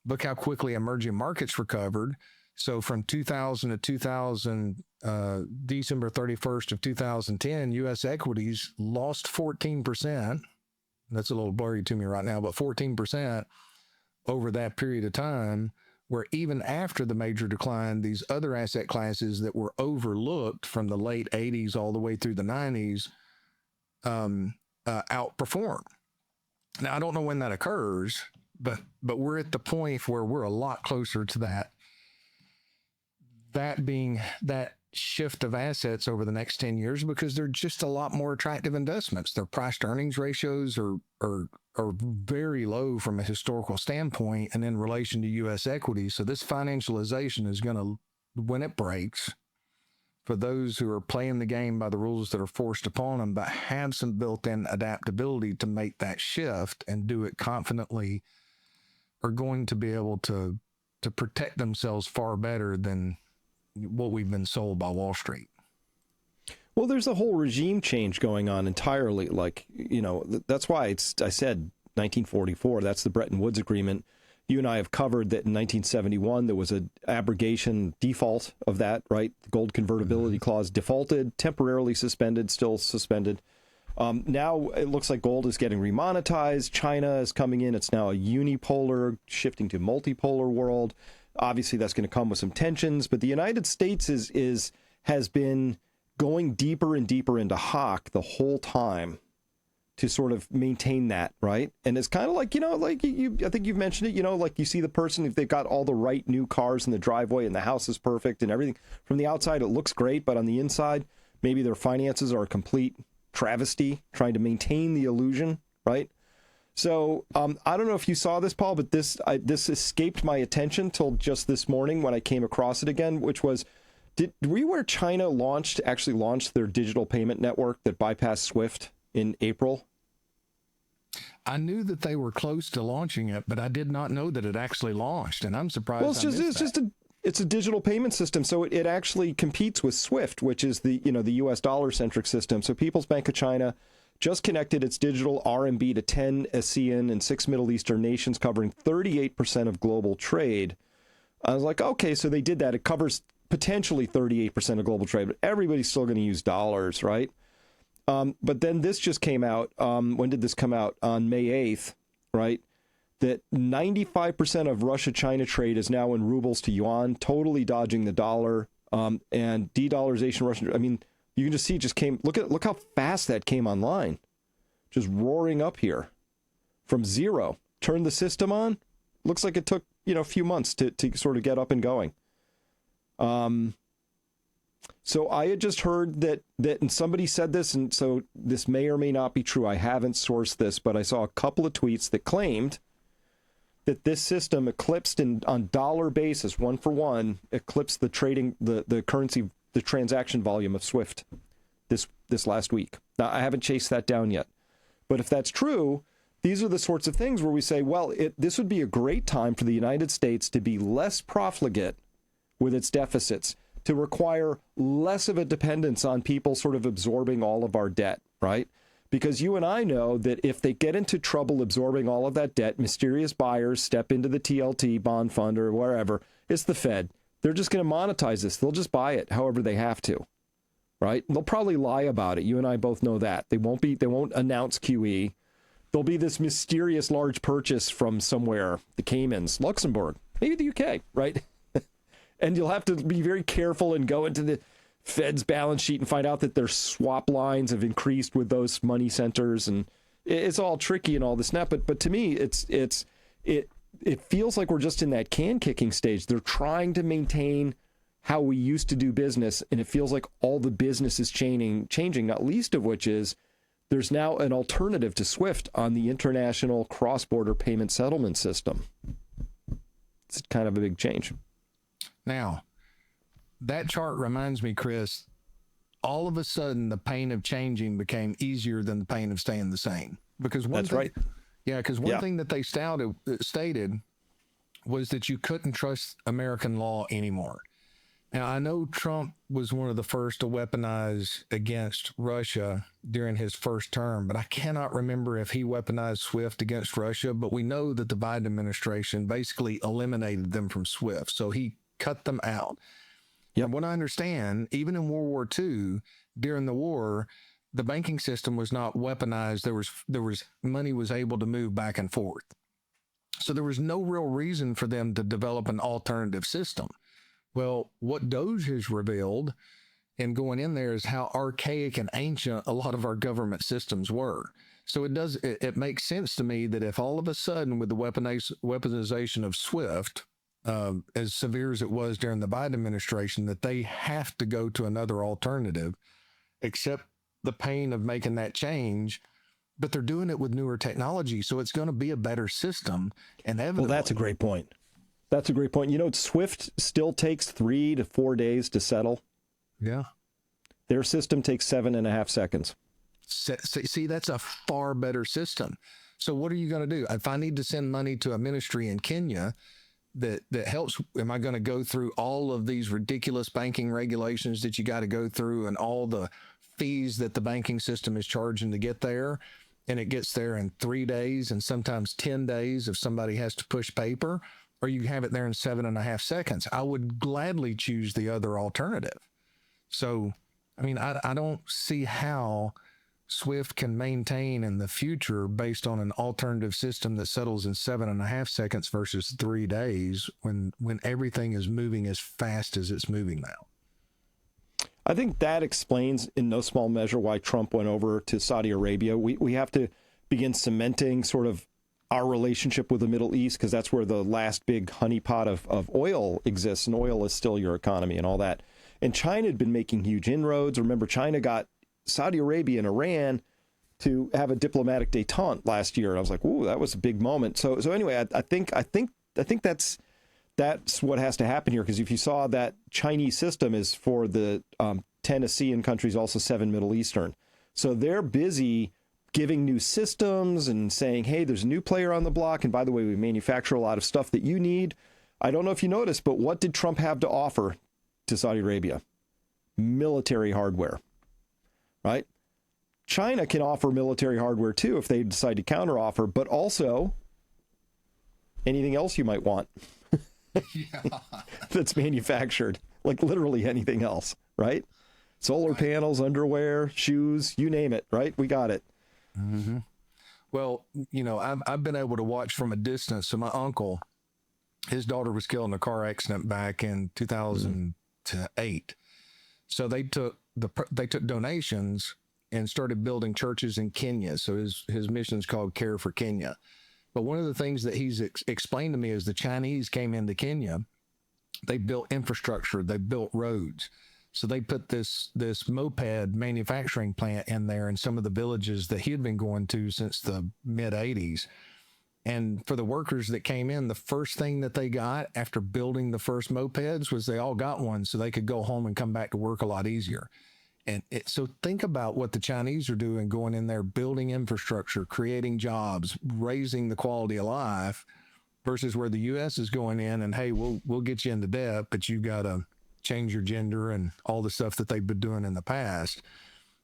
Look how quickly emerging markets recovered. So from 2000 to 2000, December 31st of 2010, U.S. equities lost 14%. That's a little blurry to me right now, but 14% over that period of time, where even after the major decline, these other asset classes that were overlooked from the late 80s all the way through the 90s outperform. Now, I don't know when that occurs, but we're at the point where we're a lot closer to that being that shift of assets over the next 10 years because they're just a lot more attractive investments. Their price to earnings ratios are very low from a historical standpoint and in relation to U.S. equities. So this financialization is going to, when it breaks, for those who are playing the game by the rules that are forced upon them, but have some built-in adaptability to make that shift and do it confidently, are going to be able to protect themselves far better than what we've been sold by Wall Street. Well, there's a whole regime change going on entirely. Like, that's why I said 1944, that's the Bretton Woods Agreement. You and I have covered that in 1971, there was an abrogation default of that, right? The gold convertibility clause defaulted, temporarily suspended, still suspended. Now it looks like gold is getting remonetized. China is coming in. It's now a unipolar, shifting to multipolar world. Obviously, that's going to come with some tensions, but the United States has been going deeper and deeper into hock the whole time to sort of maintain that, right? And it's kind of like, like I think you've mentioned it, like you see the person, if they've got all the right new cars in the driveway and the house is perfect and everything from the outside, it looks great. But on the inside, maybe their finances are a complete travesty, trying to maintain the illusion, right? So I don't know if you saw this, Paul, but this escaped my attention till just this morning when I came across it again, which was, were you aware China actually launched their digital payment network that bypassed SWIFT in April? I knew that they were close to launching it, but I did not know that it actually launched, and I'm surprised. Well, it's a digital payment system, so it actually competes with SWIFT, which is the U.S. dollar-centric system. So People's Bank of China just connected its digital RMB to 10 ASEAN and 6 Middle Eastern nations, covering 38% of global trade. I was like, okay, so they did that. It covers potentially 38% of global trade, but everybody's still going to use dollars, right? But then this just came out. When did this come out? On May 8th, right? That 95% of Russia-China trade is now in rubles to yuan, totally dodging the dollar, and de-dollarization Russian. I mean, you can just see it just came. Look how fast that came online, just roaring up here from zero. Turned the system on. Looks like it took a few months to sort of get up and going. So I had just heard that and somebody said this, and so this may or may not be true. I haven't sourced this, but I saw a couple of tweets that claimed that this system eclipsed on dollar basis, one for one, eclipsed the trading, the currency, the transaction volume of SWIFT this last week. Now, I haven't chased that down yet. But if that's true, these are the sorts of things where we say, well, this would be a great time for the United States to be less profligate with its deficits, to require less of a dependence on people sort of absorbing all of our debt, right? Because you and I know that if they get into trouble absorbing all of that debt, mysterious buyers step into the TLT bond fund or wherever, it's the Fed. They're just going to monetize this. They'll just buy it however they have to, right? They'll probably lie about it. You and I both know that. They won't announce QE. There'll be this mysterious large purchase from somewhere, the Caymans, Luxembourg, maybe the UK, right? And you'll have to be very careful and go into the Fed's balance sheet and find out that their swap lines have increased with those money centers, and it's all tricky and all this stuff. But to me, it feels like we're just in that can kicking stage. They're trying to maintain how we used to do business, and it feels like all the business is changing. Not least of which is there's now an alternative to SWIFT on the international cross-border payment settlement system. It's kind of a big change. Now, that chart reminds me, Chris, all of a sudden the pain of changing became easier than the pain of staying the same. Because one thing that they stated was that you couldn't trust American law anymore. Now, I know Trump was one of the first to weaponize against Russia during his first term, but I cannot remember if he weaponized SWIFT against Russia, but we know that the Biden administration basically eliminated them from SWIFT. So he cut them out. Yep. And what I understand, even in World War II, during the war, the banking system was not weaponized. There was money was able to move back and forth. So there was no real reason for them to develop an alternative system. Well, what Doge has revealed in going in there is how archaic and ancient a lot of our government systems were. So it makes sense to me that if all of a sudden with the weaponization of SWIFT, as severe as it was during the Biden administration, that they have to go to another alternative, accept the pain of making that change, but they're doing it with newer technology. So it's going to be a better system. Inevitably. Well, that's a great point. That's a great point. SWIFT still takes 3 to 4 days to settle. Yeah. Their system takes 7.5 seconds. See, that's a far better system. So what are you going to do? If I need to send money to a ministry in Kenya that helps, am I going to go through all of these ridiculous banking regulations that you got to go through and all the fees that the banking system is charging to get there? And it gets there in 3 days and sometimes 10 days if somebody has to push paper, or you have it there in 7.5 seconds. I would gladly choose the other alternative. So, I mean, I don't see how SWIFT can maintain in the future based on an alternative system that settles in 7.5 seconds versus 3 days when everything is moving as fast as it's moving now. I think that explains in no small measure why Trump went over to Saudi Arabia. We have to begin cementing sort of our relationship with the Middle East, because that's where the last big honeypot of oil exists, and oil is still your economy and all that. And China had been making huge inroads. Remember, China got Saudi Arabia and Iran to have a diplomatic détente last year. And I was like, ooh, that was a big moment. So anyway, I think that's what has to happen here, because if you saw that Chinese system is for the 10 ASEAN countries, also 7 Middle Eastern. So they're busy giving new systems and saying, hey, there's a new player on the block. And by the way, we manufacture a lot of stuff that you need. I don't know if you noticed, but what did Trump have to offer to Saudi Arabia? Military hardware, right? China can offer military hardware too if they decide to counteroffer, but also anything else you might want that's manufactured, like literally anything else, right? Solar panels, underwear, shoes, you name it, right? We got it. Mm-hmm. Well, I've been able to watch from a distance. So my uncle, his daughter was killed in a car accident back in 2008. So they took donations and started building churches in Kenya. So his mission is called Care for Kenya. But one of the things that he's explained to me is the Chinese came into Kenya, they built infrastructure, they built roads. So they put this moped manufacturing plant in there in some of the villages that he had been going to since the mid 80s. And for the workers that came in, the first thing that they got after building the first mopeds was they all got one so they could go home and come back to work a lot easier. And so think about what the Chinese are doing, going in there, building infrastructure, creating jobs, raising the quality of life, versus where the U.S. is going in and, hey, we'll get you into debt, but you got to change your gender and all the stuff that they've been doing in the past.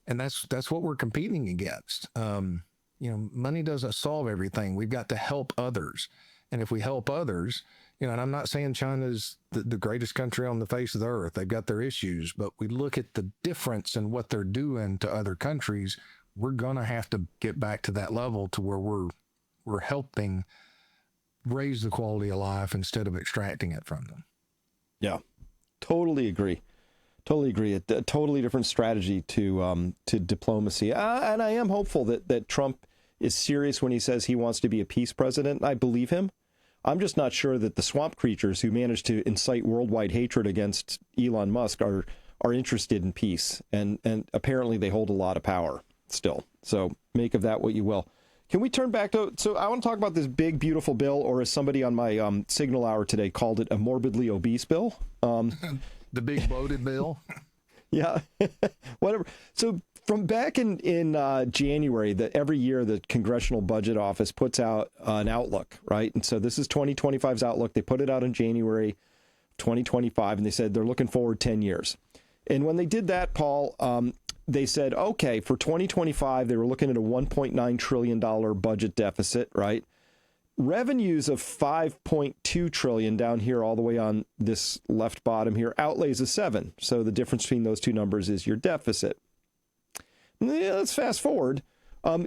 And that's what we're competing against. Money doesn't solve everything. We've got to help others. And if we help others, and I'm not saying China's the greatest country on the face of the earth. They've got their issues, but we look at the difference in what they're doing to other countries. We're going to have to get back to that level to where we're helping raise the quality of life instead of extracting it from them. Yeah, totally agree. Totally agree. A totally different strategy to diplomacy. And I am hopeful that Trump is serious when he says he wants to be a peace president. I believe him. I'm just not sure that the swamp creatures who managed to incite worldwide hatred against Elon Musk are interested in peace. And apparently they hold a lot of power still. So make of that what you will. Can we turn back to, so I want to talk about this big, beautiful bill, or as somebody on my Signal Hour today called it, a morbidly obese bill. The big bloated bill. Yeah, whatever. So from back in January, every year the Congressional Budget Office puts out an outlook, right? And so this is 2025's outlook. They put it out in January 2025, and they said they're looking forward 10 years. And when they did that, Paul, they said, okay, for 2025, they were looking at a $1.9 trillion budget deficit, right? Revenues of $5.2 trillion down here, all the way on this left bottom here, outlays of 7. So the difference between those two numbers is your deficit. Let's fast forward.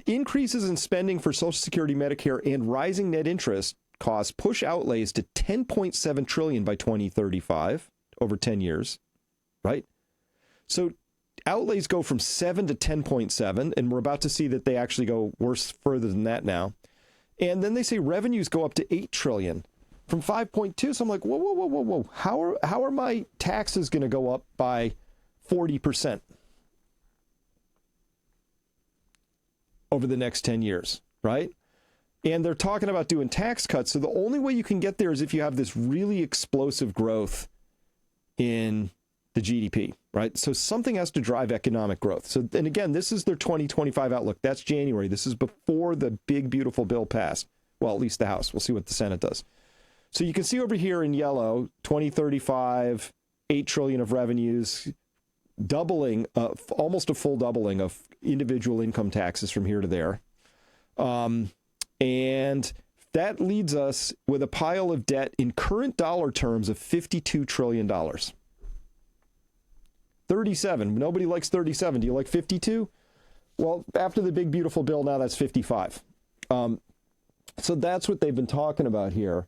Increases in spending for Social Security, Medicare, and rising net interest costs push outlays to $10.7 trillion by 2035, over 10 years, right? So outlays go from 7 to 10.7, and we're about to see that they actually go further than that now. And then they say revenues go up to 8 trillion from 5.2. So I'm like, whoa. How are my taxes going to go up by 40% over the next 10 years, right? And they're talking about doing tax cuts. So the only way you can get there is if you have this really explosive growth in the GDP, right? So something has to drive economic growth. So, and again, this is their 2025 outlook. That's January. This is before the big, beautiful bill passed. Well, at least the House. We'll see what the Senate does. So you can see over here in yellow, 2035, 8 trillion of revenues, doubling, almost a full doubling of individual income taxes from here to there. And that leads us with a pile of debt in current dollar terms of $52 trillion. 37. Nobody likes 37. Do you like 52? Well, after the big, beautiful bill, now that's 55. So that's what they've been talking about here.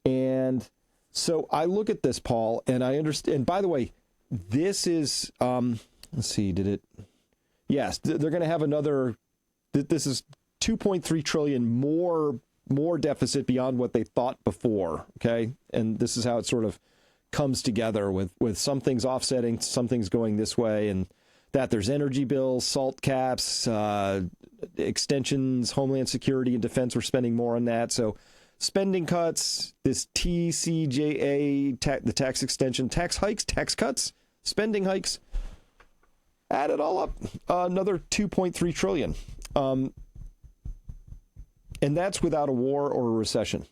And so I look at this, Paul, and I understand. And by the way, this is, let's see, yes, they're going to have another, this is 2.3 trillion more deficit beyond what they thought before. Okay. And this is how it sort of comes together with some things offsetting, some things going this way, and that there's energy bills, SALT caps, extensions, Homeland Security and Defense. We're spending more on that. So spending cuts, this TCJA, the tax extension, tax hikes, tax cuts, spending hikes, add it all up, another 2.3 trillion. And that's without a war or a recession.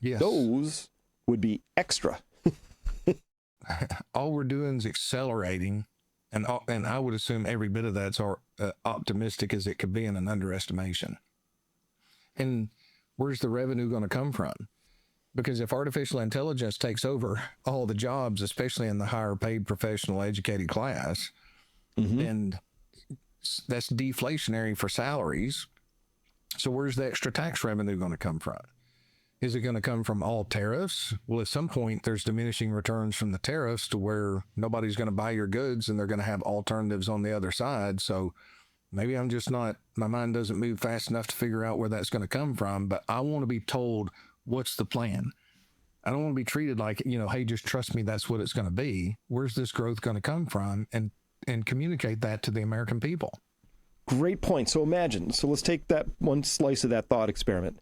Yes. Those would be extra. All we're doing is accelerating, and I would assume every bit of that's optimistic as it could be in an underestimation. And where's the revenue going to come from? Because if artificial intelligence takes over all the jobs, especially in the higher paid professional educated class, then that's deflationary for salaries. So where's the extra tax revenue going to come from? Is it going to come from all tariffs? Well, at some point, there's diminishing returns from the tariffs to where nobody's going to buy your goods and they're going to have alternatives on the other side. So maybe I'm just not, my mind doesn't move fast enough to figure out where that's going to come from, but I want to be told what's the plan. I don't want to be treated like, hey, just trust me, that's what it's going to be. Where's this growth going to come from? And communicate that to the American people. Great point. So let's take that one slice of that thought experiment.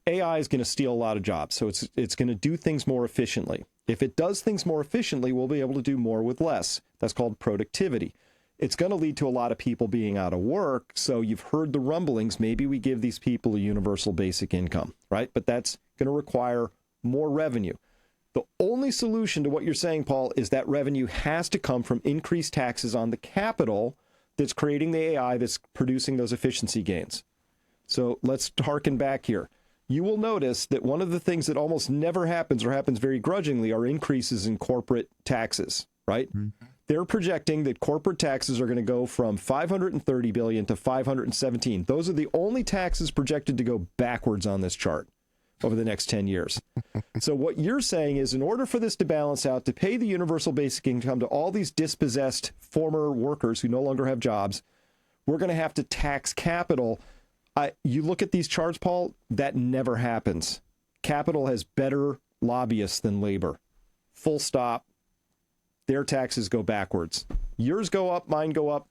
AI is going to steal a lot of jobs, so it's going to do things more efficiently. If it does things more efficiently, we'll be able to do more with less. That's called productivity. It's going to lead to a lot of people being out of work, so you've heard the rumblings. Maybe we give these people a universal basic income, right? But that's going to require more revenue. The only solution to what you're saying, Paul, is that revenue has to come from increased taxes on the capital that's creating the AI that's producing those efficiency gains. So let's harken back here. You will notice that one of the things that almost never happens or happens very grudgingly are increases in corporate taxes, right? They're projecting that corporate taxes are going to go from 530 billion to 517. Those are the only taxes projected to go backwards on this chart over the next 10 years. So what you're saying is, in order for this to balance out, to pay the universal basic income to all these dispossessed former workers who no longer have jobs, we're going to have to tax capital. You look at these charts, Paul, that never happens. Capital has better lobbyists than labor. Full stop. Their taxes go backwards. Yours go up, mine go up.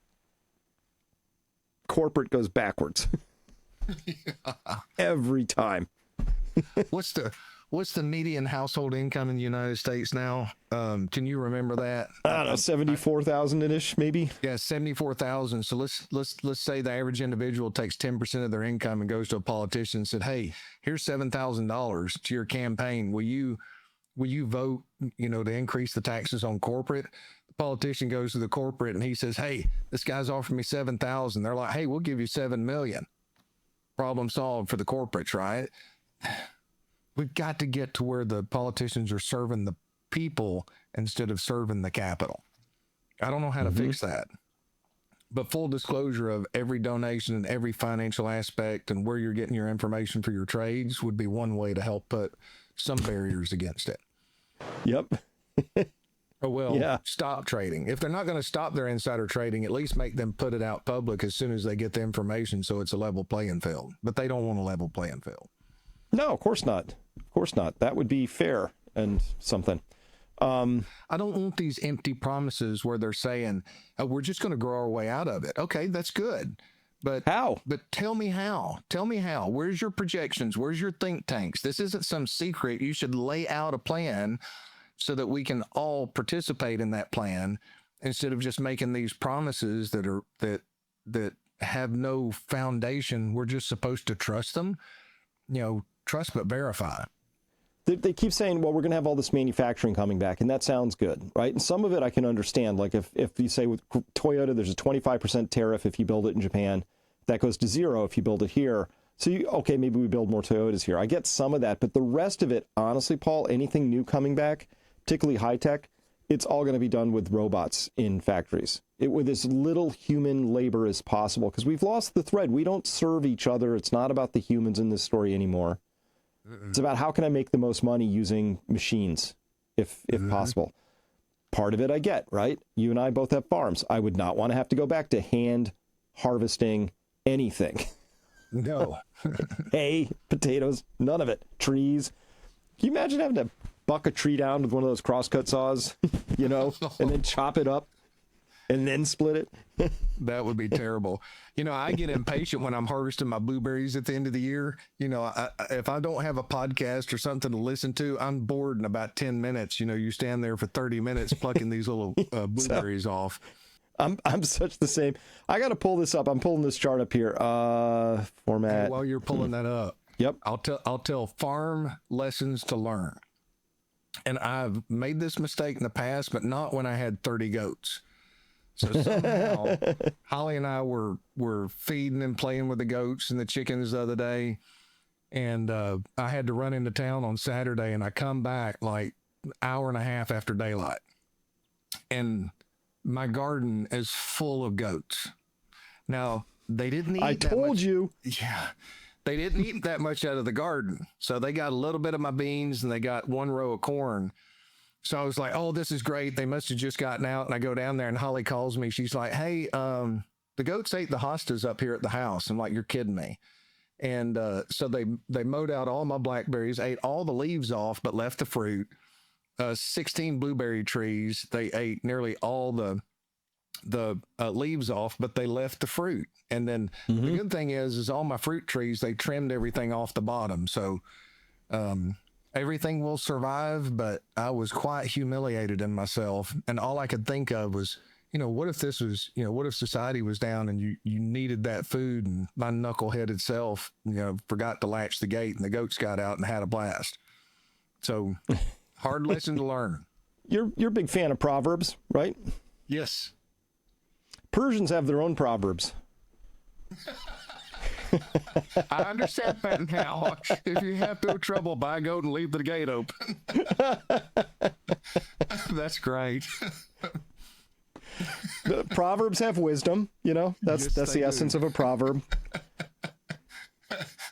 Corporate goes backwards. Every time. What's the median household income in the United States now? Can you remember that? I don't know, 74,000-ish, maybe. Yeah, 74,000. So let's say the average individual takes 10% of their income and goes to a politician and said, "Hey, here's $7,000 to your campaign. Will you vote, to increase the taxes on corporate?" The politician goes to the corporate and he says, "Hey, this guy's offered me 7,000." They're like, "Hey, we'll give you 7 million." Problem solved for the corporates, right? We've got to get to where the politicians are serving the people instead of serving the capital. I don't know how to fix that. But full disclosure of every donation and every financial aspect and where you're getting your information for your trades would be one way to help put some barriers against it. Yep. Stop trading. If they're not going to stop their insider trading, at least make them put it out public as soon as they get the information so it's a level playing field. But they don't want a level playing field. No, of course not. Of course not. That would be fair and something. I don't want these empty promises where they're saying, "Oh, we're just going to grow our way out of it." Okay, that's good. But how? But tell me how. Tell me how. Where's your projections? Where's your think tanks? This isn't some secret. You should lay out a plan so that we can all participate in that plan instead of just making these promises that have no foundation. We're just supposed to trust them. Trust but verify. They keep saying, well, we're going to have all this manufacturing coming back, and that sounds good, right? And some of it I can understand. Like if you say with Toyota, there's a 25% tariff if you build it in Japan. That goes to 0 if you build it here. So, maybe we build more Toyotas here. I get some of that, but the rest of it, honestly, Paul, anything new coming back, particularly high tech, it's all going to be done with robots in factories. With as little human labor as possible, because we've lost the thread. We don't serve each other. It's not about the humans in this story anymore. It's about how can I make the most money using machines, if possible. part of it I get, right? You and I both have farms. I would not want to have to go back to hand harvesting anything. No. Hay, potatoes, none of it. Trees. Can you imagine having to buck a tree down with one of those crosscut saws, and then chop it up and then split it? That would be terrible. I get impatient when I'm harvesting my blueberries at the end of the year. If I don't have a podcast or something to listen to, I'm bored in about 10 minutes. You stand there for 30 minutes plucking these little blueberries off. I'm such the same. I got to pull this up. I'm pulling this chart up here. Format. Hey, while you're pulling that up. Yep. I'll tell farm lessons to learn. And I've made this mistake in the past, but not when I had 30 goats. So somehow Holly and I were feeding and playing with the goats and the chickens the other day. And I had to run into town on Saturday, and I come back like an hour and a half after daylight. And my garden is full of goats. Now, they didn't eat I told you. Yeah. They didn't eat that much out of the garden. So they got a little bit of my beans and they got one row of corn. So I was like, oh, this is great. They must have just gotten out. And I go down there and Holly calls me. She's like, hey, the goats ate the hostas up here at the house. I'm like, you're kidding me. And so they mowed out all my blackberries, ate all the leaves off, but left the fruit. 16 blueberry trees. They ate nearly all the leaves off, but they left the fruit. And then the good thing is all my fruit trees, they trimmed everything off the bottom. So everything will survive, but I was quite humiliated in myself. And all I could think of was, what if this was, what if society was down and you needed that food, and my knuckleheaded self, forgot to latch the gate and the goats got out and had a blast. So hard lesson to learn. You're a big fan of Proverbs, right? Yes. Persians have their own Proverbs. I understand that now. If you have no trouble, buy a goat and leave the gate open. That's great. The Proverbs have wisdom, that's the essence of a proverb.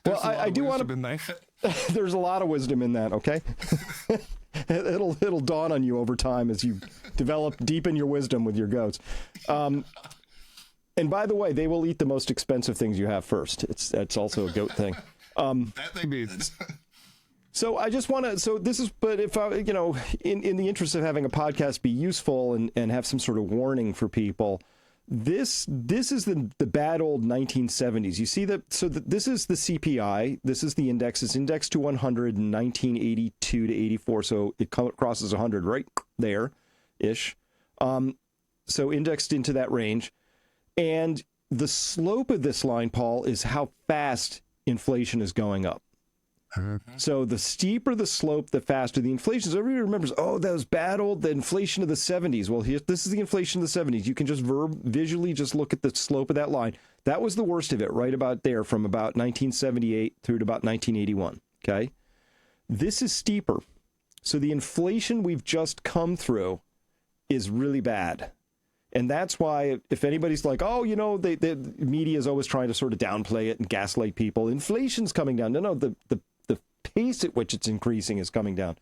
Well, I do want to. There's a lot of wisdom in that. Okay, it'll dawn on you over time as you deepen your wisdom with your goats. And by the way, they will eat the most expensive things you have first. It's also a goat thing. That they means. So I just want to. But if I, in the interest of having a podcast be useful and have some sort of warning for people. This is the bad old 1970s. You see that? So this is the CPI. This is the index. It's indexed to 100 in 1982 to 84. So it crosses 100 right there ish. So indexed into that range. And the slope of this line, Paul, is how fast inflation is going up. So the steeper the slope, the faster the inflation. So everybody remembers, that was the inflation of the 70s. Well, this is the inflation of the 70s. You can just visually just look at the slope of that line. That was the worst of it, right about there, from about 1978 through to about 1981. Okay? This is steeper. So the inflation we've just come through is really bad. And that's why if anybody's like, the media is always trying to sort of downplay it and gaslight people. Inflation's coming down. No, the pace at which it's increasing is coming down.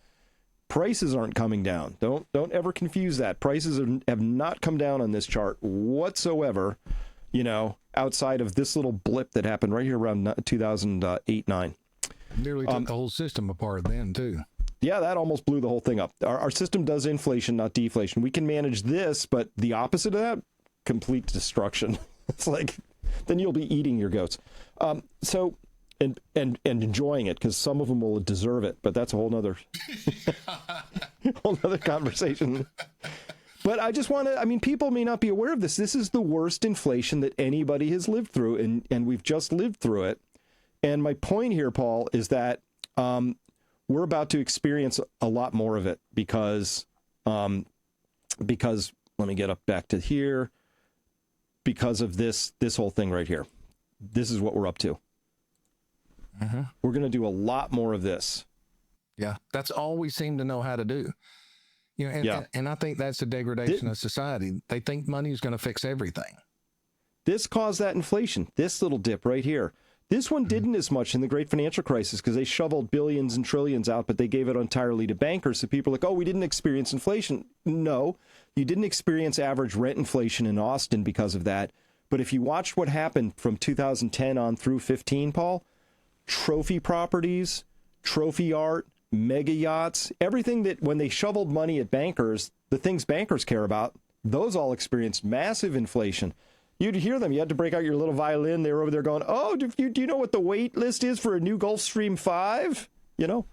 Prices aren't coming down. Don't ever confuse that. Prices have not come down on this chart whatsoever, outside of this little blip that happened right here around 2008-9. Nearly took the whole system apart then, too. Yeah, that almost blew the whole thing up. Our system does inflation, not deflation. We can manage this, but the opposite of that, complete destruction. It's like, then you'll be eating your goats. And enjoying it, because some of them will deserve it, but that's a whole nother conversation. But I just want to, people may not be aware of this. This is the worst inflation that anybody has lived through, and we've just lived through it. And my point here, Paul, is that we're about to experience a lot more of it because let me get up back to here, because of this whole thing right here. This is what we're up to. We're going to do a lot more of this. Yeah, that's all we seem to know how to do. And I think that's the degradation of society. They think money is going to fix everything. This caused that inflation. This little dip right here. This one didn't as much in the great financial crisis because they shoveled billions and trillions out, but they gave it entirely to bankers. So people are like, oh, we didn't experience inflation. No, you didn't experience average rent inflation in Austin because of that. But if you watched what happened from 2010 on through 15, Paul, trophy properties, trophy art, mega yachts, everything that when they shoveled money at bankers, the things bankers care about, those all experienced massive inflation. You'd hear them. You had to break out your little violin. They were over there going, oh, do you know what the wait list is for a new Gulfstream 5? You know,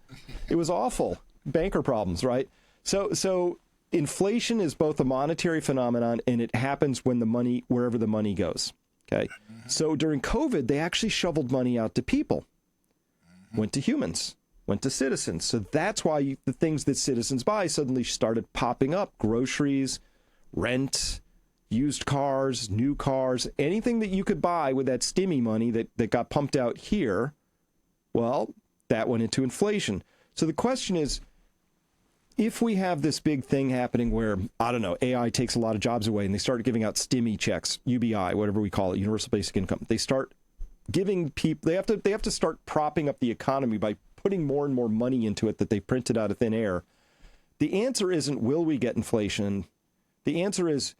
it was awful. Banker problems, right? So inflation is both a monetary phenomenon and it happens when the money, wherever the money goes. Okay. So during COVID, they actually shoveled money out to people, went to humans, went to citizens. So that's why the things that citizens buy suddenly started popping up: groceries, rent, used cars, new cars, anything that you could buy with that stimmy money that got pumped out here. Well, that went into inflation. So the question is, if we have this big thing happening where, I don't know, AI takes a lot of jobs away and they start giving out stimmy checks, UBI, whatever we call it, universal basic income, they start giving people, they have to start propping up the economy by putting more and more money into it that they printed out of thin air. The answer isn't, will we get inflation? The answer is,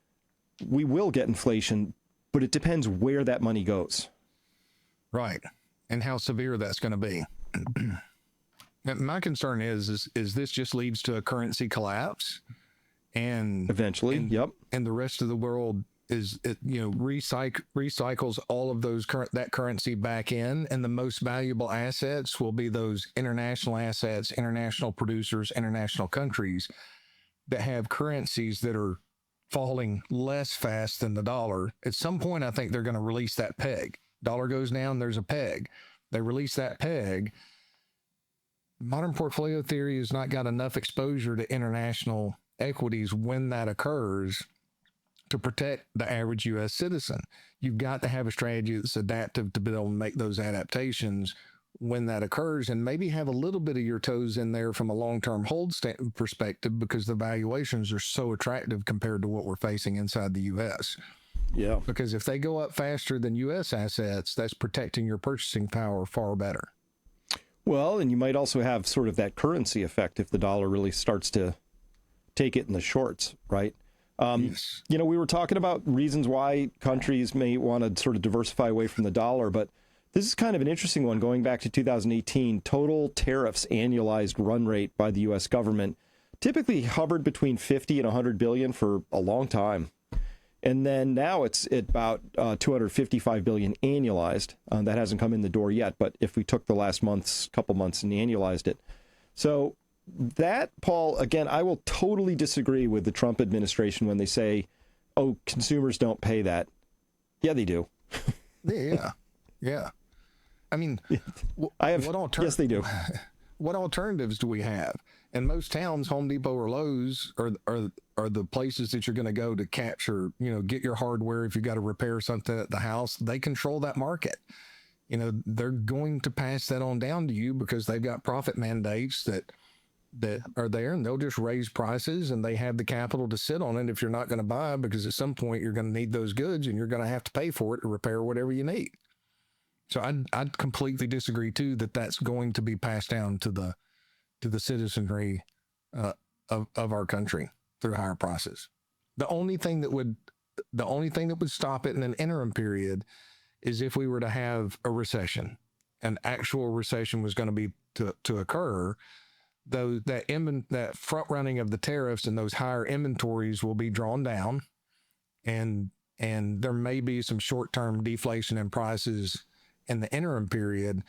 we will get inflation, but it depends where that money goes. Right. And how severe that's going to be. My concern is this just leads to a currency collapse, and eventually, yep. And the rest of the world recycles all of that currency back in, and the most valuable assets will be those international assets, international producers, international countries that have currencies that are falling less fast than the dollar. At some point, I think they're going to release that peg. Dollar goes down, there's a peg. They release that peg. Modern portfolio theory has not got enough exposure to international equities when that occurs to protect the average U.S. citizen. You've got to have a strategy that's adaptive to be able to make those adaptations when that occurs, and maybe have a little bit of your toes in there from a long-term hold perspective, because the valuations are so attractive compared to what we're facing inside the U.S. Yeah. Because if they go up faster than U.S. assets, that's protecting your purchasing power far better. Well, and you might also have sort of that currency effect if the dollar really starts to take it in the shorts, right? Yes. You know, we were talking about reasons why countries may want to sort of diversify away from the dollar, but this is kind of an interesting one. Going back to 2018, total tariffs annualized run rate by the U.S. government typically hovered between 50 and 100 billion for a long time. And then now it's at about 255 billion annualized. That hasn't come in the door yet, but if we took the last couple months and annualized it. So that, Paul, again, I will totally disagree with the Trump administration when they say, oh, consumers don't pay that. Yeah, they do. Yeah. I mean, yes, they do. What alternatives do we have? In most towns, Home Depot or Lowe's are the places that you're going to go to capture, get your hardware. If you got to repair something at the house, they control that market. They're going to pass that on down to you because they've got profit mandates that are there, and they'll just raise prices, and they have the capital to sit on it if you're not going to buy, because at some point you're going to need those goods and you're going to have to pay for it to repair whatever you need. So I'd completely disagree too that that's going to be passed down to the citizenry of our country through higher prices. The only thing that would stop it in an interim period is if we were to have a recession. An actual recession was going to be to occur. Though that front running of the tariffs and those higher inventories will be drawn down, and there may be some short-term deflation in prices in the interim period,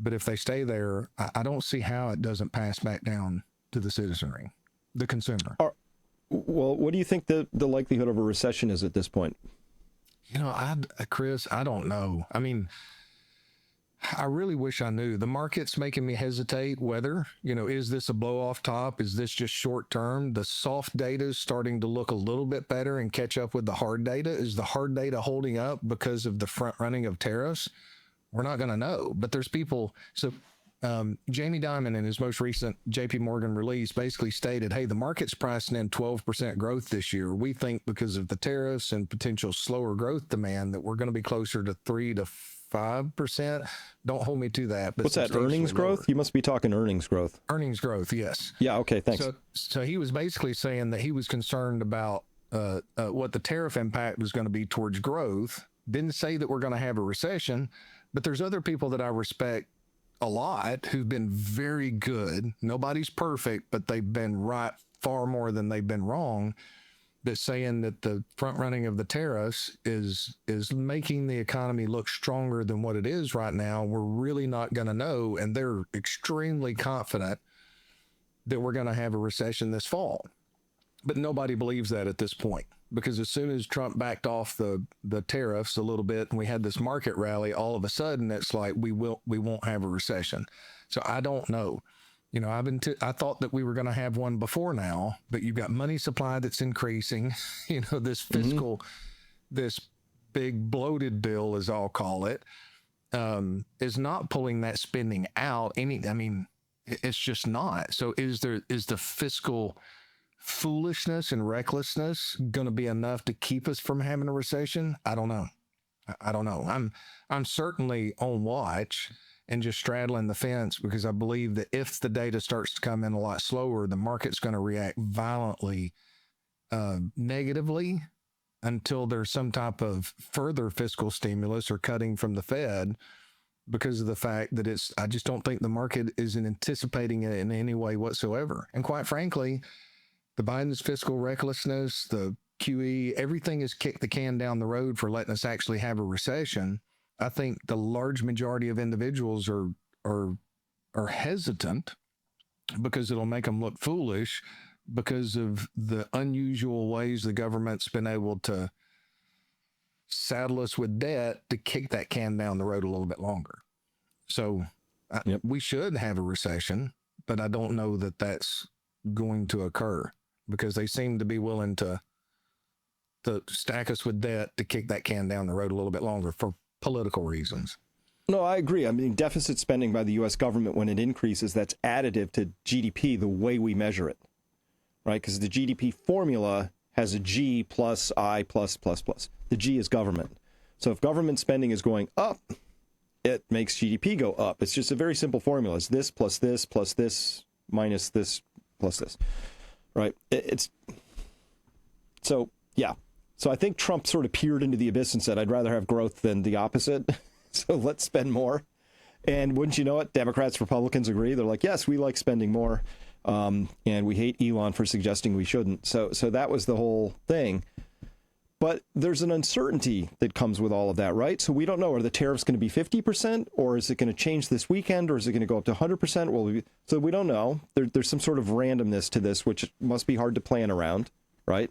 but if they stay there, I don't see how it doesn't pass back down to the citizenry, the consumer. Well, what do you think the likelihood of a recession is at this point? Chris, I don't know. I mean, I really wish I knew. The market's making me hesitate whether, is this a blow off top? Is this just short term? The soft data is starting to look a little bit better and catch up with the hard data. Is the hard data holding up because of the front running of tariffs? We're not going to know, but there's people. So Jamie Dimon, in his most recent JP Morgan release, basically stated, hey, the market's pricing in 12% growth this year. We think because of the tariffs and potential slower growth demand that we're going to be closer to 3 to 5%. Don't hold me to that. But what's that, earnings growth? You must be talking earnings growth. Earnings growth, yes. Yeah, okay, thanks. So he was basically saying that he was concerned about what the tariff impact was going to be towards growth. Didn't say that we're going to have a recession, but there's other people that I respect a lot who've been very good. Nobody's perfect, but they've been right far more than they've been wrong. That's saying that the front running of the tariffs is making the economy look stronger than what it is right now. We're really not going to know, and they're extremely confident that we're going to have a recession this fall. But nobody believes that at this point, because as soon as Trump backed off the tariffs a little bit and we had this market rally, all of a sudden it's like we won't have a recession. So I don't know. You know, I thought that we were going to have one before now, but you've got money supply that's increasing. You know, this fiscal, this big bloated bill, as I'll call it, is not pulling that spending out. It's just not. So is the fiscal foolishness and recklessness going to be enough to keep us from having a recession? I don't know. I'm certainly on watch and just straddling the fence, because I believe that if the data starts to come in a lot slower, the market's going to react violently negatively until there's some type of further fiscal stimulus or cutting from the Fed, because of the fact that I just don't think the market isn't anticipating it in any way whatsoever. And quite frankly, the Biden's fiscal recklessness, the QE, everything has kicked the can down the road for letting us actually have a recession. I think the large majority of individuals are hesitant because it'll make them look foolish because of the unusual ways the government's been able to saddle us with debt to kick that can down the road a little bit longer. So we should have a recession, but I don't know that that's going to occur, because they seem to be willing to stack us with debt to kick that can down the road a little bit longer for political reasons. No, I agree. I mean, deficit spending by the U.S. government, when it increases, that's additive to GDP the way we measure it, right? Because the GDP formula has a G plus I plus plus plus. The G is government. So if government spending is going up, it makes GDP go up. It's just a very simple formula. It's this plus this minus this plus this, right? So I think Trump sort of peered into the abyss and said, I'd rather have growth than the opposite. So let's spend more. And wouldn't you know it, Democrats, Republicans agree. They're like, yes, we like spending more. And we hate Elon for suggesting we shouldn't. So that was the whole thing. But there's an uncertainty that comes with all of that, right? So we don't know, are the tariffs going to be 50%, or is it going to change this weekend, or is it going to go up to 100%? So we don't know. There's some sort of randomness to this, which must be hard to plan around, right?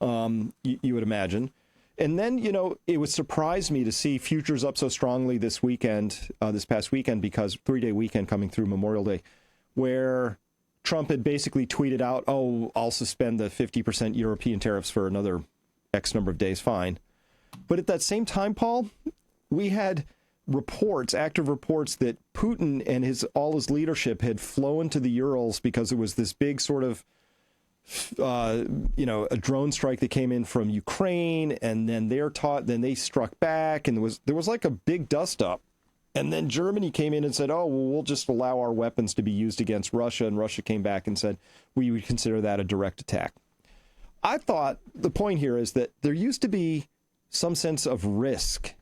You would imagine. And then, it would surprise me to see futures up so strongly this past weekend, because 3-day weekend coming through Memorial Day, where Trump had basically tweeted out, I'll suspend the 50% European tariffs for another X number of days, fine. But at that same time, Paul, we had active reports that Putin and all his leadership had flown to the Urals because it was this big sort of a drone strike that came in from Ukraine, and then then they struck back, and there was like a big dust up. And then Germany came in and said, we'll just allow our weapons to be used against Russia. And Russia came back and said, we would consider that a direct attack. I thought the point here is that there used to be some sense of risk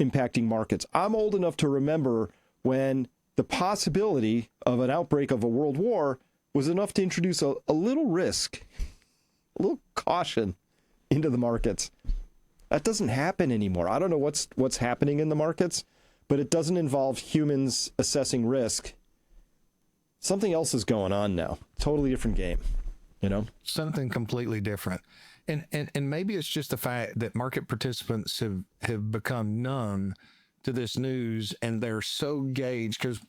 impacting markets. I'm old enough to remember when the possibility of an outbreak of a world war was enough to introduce a little risk, a little caution into the markets. That doesn't happen anymore. I don't know what's happening in the markets, but it doesn't involve humans assessing risk. Something else is going on now. Totally different game, Something completely different. And maybe it's just the fact that market participants have become numb to this news, and they're so gauged. Because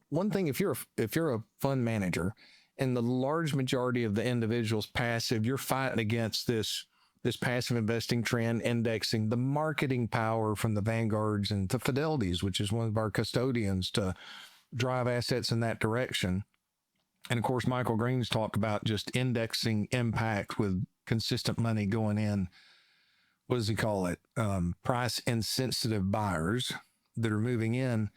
one thing, if you're a fund manager, and the large majority of the individuals passive, you're fighting against this this passive investing trend, indexing, the marketing power from the Vanguards and the Fidelities, which is one of our custodians, to drive assets in that direction. And of course, Michael Green's talked about just indexing impact with consistent money going in. What does he call it? Price insensitive buyers that are moving in.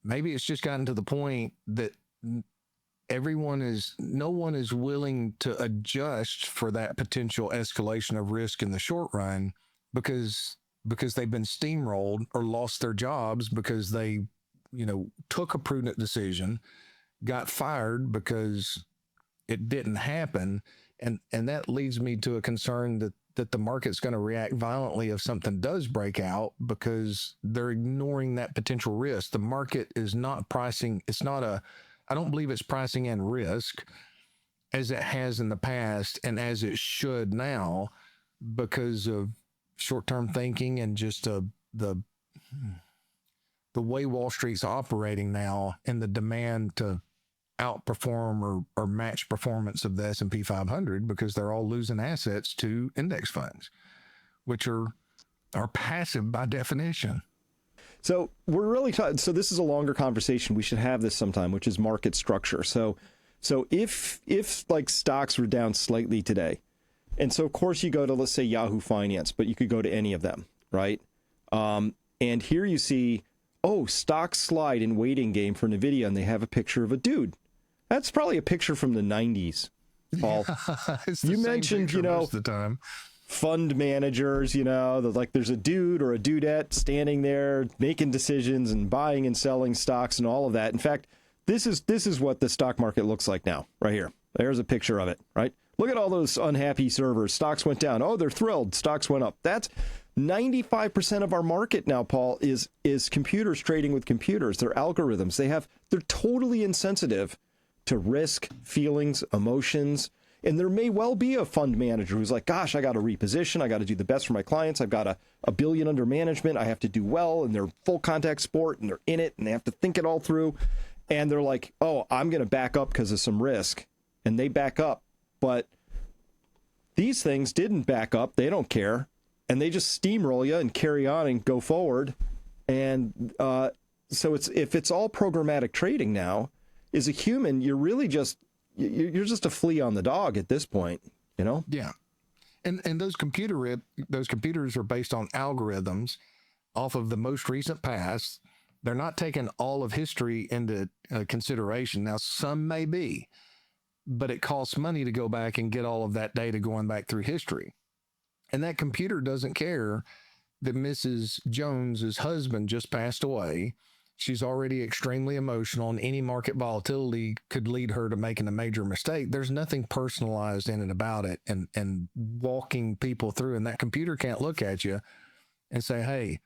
Maybe it's just gotten to the point that no one is willing to adjust for that potential escalation of risk in the short run because they've been steamrolled or lost their jobs because they, took a prudent decision, got fired because it didn't happen. And that leads me to a concern that the market's going to react violently if something does break out because they're ignoring that potential risk. The market is not pricing. I don't believe it's pricing in risk as it has in the past and as it should now because of short-term thinking and just the way Wall Street's operating now and the demand to outperform or match performance of the S&P 500 because they're all losing assets to index funds, which are passive by definition. So we're really so this is a longer conversation. We should have this sometime, which is market structure. So if like stocks were down slightly today, and so of course you go to, let's say, Yahoo Finance, but you could go to any of them, right? And here you see, stocks slide in waiting game for NVIDIA, and they have a picture of a dude. That's probably a picture from the 90s, Paul. You mentioned, most of the time. Fund managers, there's a dude or a dudette standing there making decisions and buying and selling stocks and all of that. In fact, this is what the stock market looks like now, right here. There's a picture of it, right? Look at all those unhappy servers. Stocks went down. Oh, they're thrilled. Stocks went up. That's 95% of our market now, Paul, is computers trading with computers. They're algorithms. They're totally insensitive to risk, feelings, emotions. And there may well be a fund manager who's like, gosh, I got to reposition. I got to do the best for my clients. I've got a billion under management. I have to do well. And they're full contact sport and they're in it and they have to think it all through. And they're like, I'm going to back up because of some risk. And they back up. But these things didn't back up. They don't care. And they just steamroll you and carry on and go forward. And so if it's all programmatic trading now, as a human, you're really just a flea on the dog at this point, Yeah. And those computers are based on algorithms off of the most recent past. They're not taking all of history into consideration. Now, some may be, but it costs money to go back and get all of that data going back through history. And that computer doesn't care that Mrs. Jones's husband just passed away. She's already extremely emotional, and any market volatility could lead her to making a major mistake. There's nothing personalized in it about it and walking people through. And that computer can't look at you and say, hey,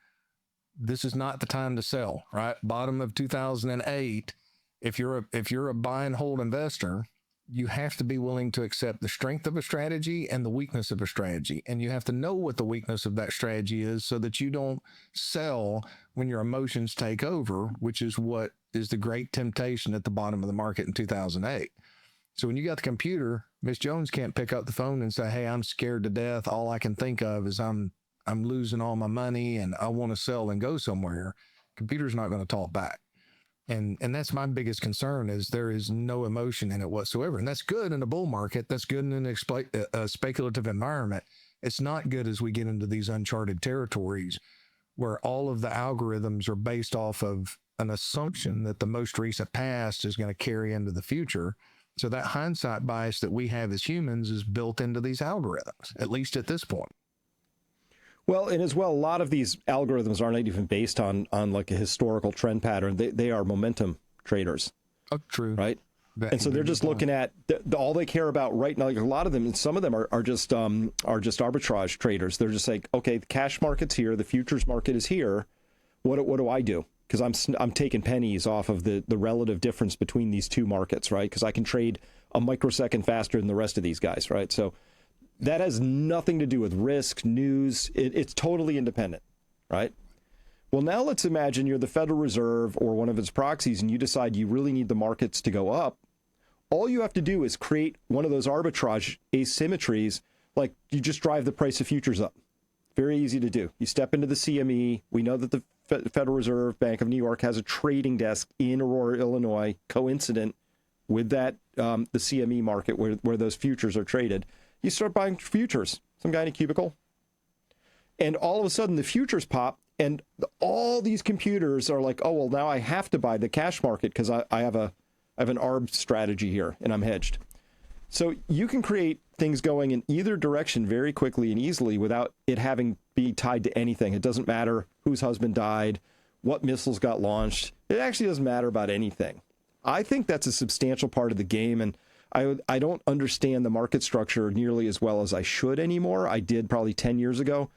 this is not the time to sell, right? Bottom of 2008, if you're a buy and hold investor, you have to be willing to accept the strength of a strategy and the weakness of a strategy. And you have to know what the weakness of that strategy is so that you don't sell when your emotions take over, which is what is the great temptation at the bottom of the market in 2008. So when you got the computer, Miss Jones can't pick up the phone and say, hey, I'm scared to death. All I can think of is I'm losing all my money and I want to sell and go somewhere. Computer's not going to talk back. And that's my biggest concern is there is no emotion in it whatsoever. And that's good in a bull market. That's good in a speculative environment. It's not good as we get into these uncharted territories where all of the algorithms are based off of an assumption that the most recent past is going to carry into the future. So that hindsight bias that we have as humans is built into these algorithms, at least at this point. Well, and as well, a lot of these algorithms aren't even based on like a historical trend pattern. They are momentum traders. Oh, true. Right. And so they're just looking at all they care about right now. Like a lot of them, and some of them are just arbitrage traders. They're just like, okay, the cash market's here, the futures market is here. What do I do? Because I'm taking pennies off of the relative difference between these two markets, right? Because I can trade a microsecond faster than the rest of these guys, right? So that has nothing to do with risk, news. It's totally independent, right? Well, now let's imagine you're the Federal Reserve or one of its proxies and you decide you really need the markets to go up. All you have to do is create one of those arbitrage asymmetries like you just drive the price of futures up. Very easy to do. You step into the CME. We know that the Federal Reserve Bank of New York has a trading desk in Aurora, Illinois, coincident with that, the CME market where those futures are traded. You start buying futures, some guy in a cubicle. And all of a sudden the futures pop and all these computers are like, oh, well, now I have to buy the cash market because I have an ARB strategy here and I'm hedged. So you can create things going in either direction very quickly and easily without it having be tied to anything. It doesn't matter whose husband died, what missiles got launched. It actually doesn't matter about anything. I think that's a substantial part of the game, and I don't understand the market structure nearly as well as I should anymore. I did probably 10 years ago.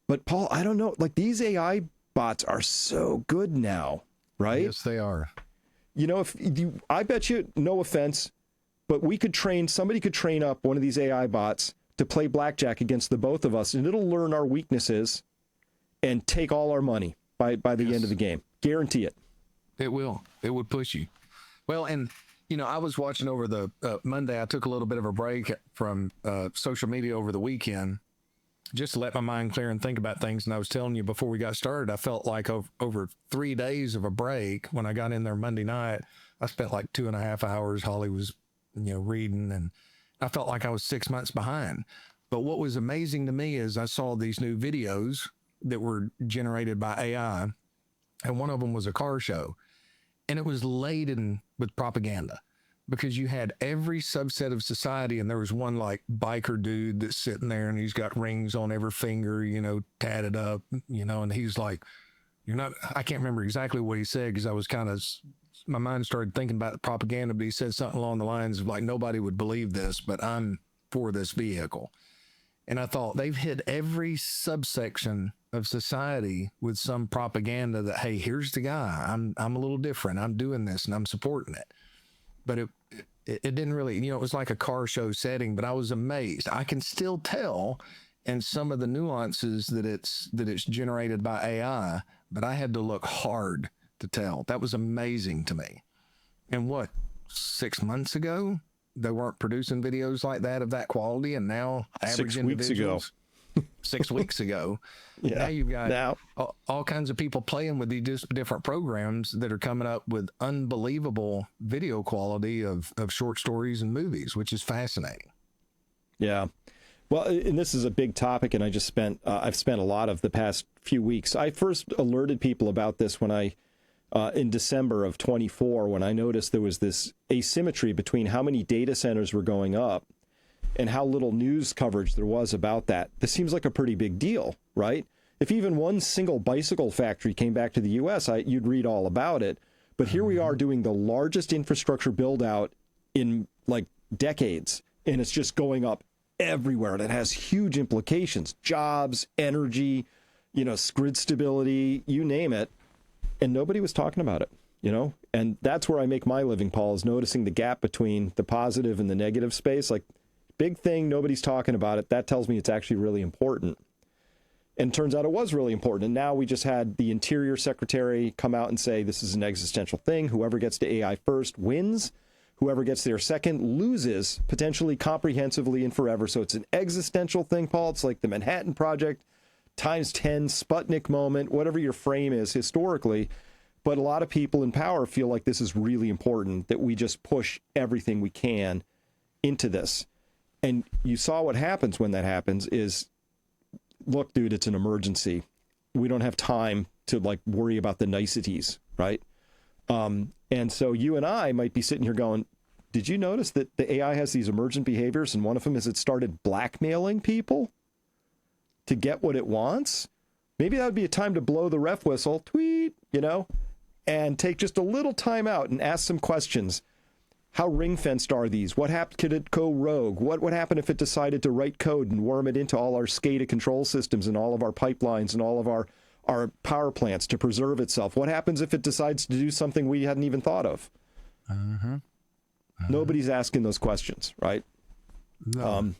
But Paul, I don't know, like these AI bots are so good now, right? Yes, they are. You know, I bet you, no offense, but somebody could train up one of these AI bots to play blackjack against the both of us, and it'll learn our weaknesses and take all our money by the end of the game. Guarantee it. It will. It would push you. Well, and, you know, I was watching over the Monday. I took a little bit of a break from social media over the weekend just to let my mind clear and think about things. And I was telling you before we got started, I felt like over 3 days of a break, when I got in there Monday night, I spent like 2.5 hours. Holly was, you know, reading, and I felt like I was 6 months behind. But what was amazing to me is I saw these new videos that were generated by AI, and one of them was a car show, and it was laden with propaganda, because you had every subset of society, and there was one like biker dude that's sitting there and he's got rings on every finger, you know, tatted up, you know, and he's like, I can't remember exactly what he said because I was my mind started thinking about the propaganda, but he said something along the lines of like, nobody would believe this, but I'm for this vehicle. And I thought they've hit every subsection of society with some propaganda that, hey, here's the guy. I'm a little different. I'm doing this and I'm supporting it. But it didn't really, you know, it was like a car show setting, but I was amazed. I can still tell in some of the nuances that it's generated by AI, but I had to look hard to tell. That was amazing to me. And 6 months ago, they weren't producing videos like that of that quality, and now average 6 weeks ago. 6 weeks ago. Yeah. Now you've got all kinds of people playing with these different programs that are coming up with unbelievable video quality of short stories and movies, which is fascinating. Yeah. Well, and this is a big topic, and I've spent a lot of the past few weeks. I first alerted people about this when in December of 24, when I noticed there was this asymmetry between how many data centers were going up and how little news coverage there was about that. This seems like a pretty big deal, right? If even one single bicycle factory came back to the U.S., you'd read all about it. But here we are doing the largest infrastructure build out in like decades, and it's just going up everywhere. And it has huge implications, jobs, energy, you know, grid stability, you name it. And nobody was talking about it, you know? And that's where I make my living, Paul, is noticing the gap between the positive and the negative space. Like, big thing, nobody's talking about it. That tells me it's actually really important. And turns out it was really important. And now we just had the Interior Secretary come out and say this is an existential thing. Whoever gets to AI first wins. Whoever gets there second loses, potentially comprehensively and forever. So it's an existential thing, Paul. It's like the Manhattan Project times 10, Sputnik moment, whatever your frame is historically. But a lot of people in power feel like this is really important, that we just push everything we can into this. And you saw what happens when that happens is, look, dude, it's an emergency. We don't have time to like worry about the niceties, right? And so you and I might be sitting here going, did you notice that the AI has these emergent behaviors? And one of them is it started blackmailing people to get what it wants. Maybe that would be a time to blow the ref whistle, tweet, you know, and take just a little time out and ask some questions. How ring-fenced are these? What happened? Could it go rogue? What would happen if it decided to write code and worm it into all our SCADA control systems and all of our pipelines and all of our power plants to preserve itself? What happens if it decides to do something we hadn't even thought of? Nobody's asking those questions, right? No.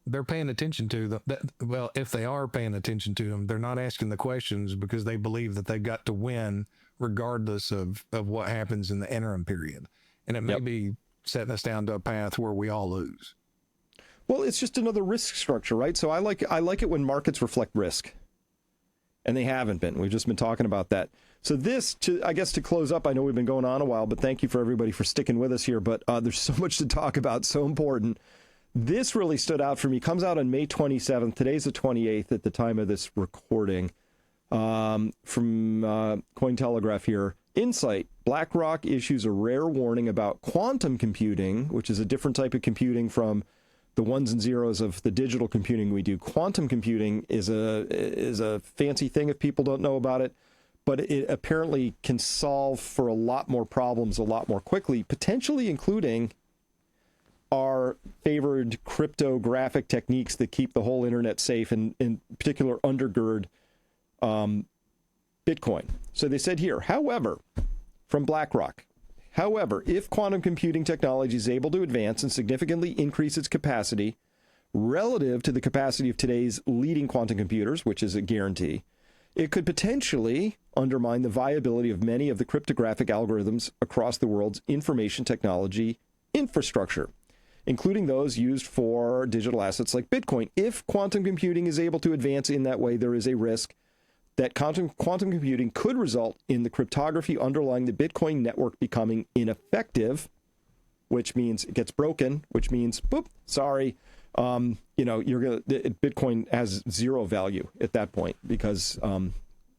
They're paying attention to them. Well, if they are paying attention to them, they're not asking the questions because they believe that they've got to win regardless of what happens in the interim period. And it may be setting us down to a path where we all lose. Well, it's just another risk structure, right? So I like it when markets reflect risk, and they haven't been. We've just been talking about that. So this, I guess, to close up, I know we've been going on a while, but thank you for everybody for sticking with us here. But there's so much to talk about, so important. This really stood out for me. Comes out on May 27th. Today's the 28th at the time of this recording. From Cointelegraph here. Insight. BlackRock issues a rare warning about quantum computing, which is a different type of computing from the ones and zeros of the digital computing we do. Quantum computing is a fancy thing if people don't know about it, but it apparently can solve for a lot more problems a lot more quickly, potentially including our favored cryptographic techniques that keep the whole internet safe, and in particular undergird Bitcoin. So they said here, however, from BlackRock, however, if quantum computing technology is able to advance and significantly increase its capacity relative to the capacity of today's leading quantum computers, which is a guarantee, it could potentially undermine the viability of many of the cryptographic algorithms across the world's information technology infrastructure, including those used for digital assets like Bitcoin. If quantum computing is able to advance in that way, there is a risk that quantum computing could result in the cryptography underlying the Bitcoin network becoming ineffective, which means it gets broken, which means, boop, sorry, Bitcoin has zero value at that point because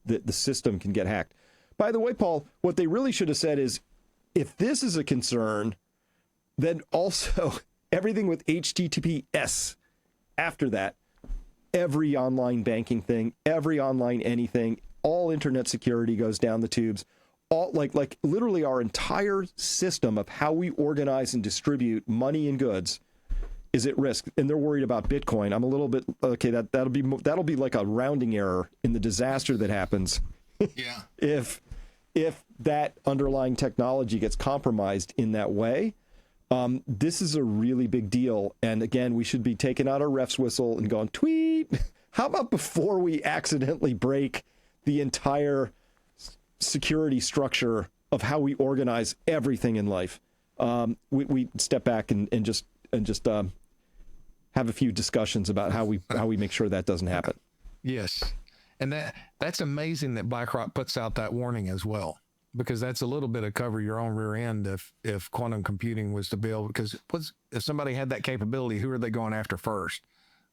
the system can get hacked. By the way, Paul, what they really should have said is, if this is a concern, then also everything with HTTPS after that, every online banking thing, every online anything, all internet security goes down the tubes. All like literally our entire system of how we organize and distribute money and goods is at risk. And they're worried about Bitcoin. I'm a little bit okay. That'll be like a rounding error in the disaster that happens. Yeah. if that underlying technology gets compromised in that way. This is a really big deal. And again, we should be taking out our ref's whistle and going, tweet. How about before we accidentally break the entire security structure of how we organize everything in life? We step back and just have a few discussions about how we make sure that doesn't happen. Yes. And that's amazing that BlackRock puts out that warning as well, because that's a little bit of cover your own rear end if quantum computing was to build, because if somebody had that capability, who are they going after first?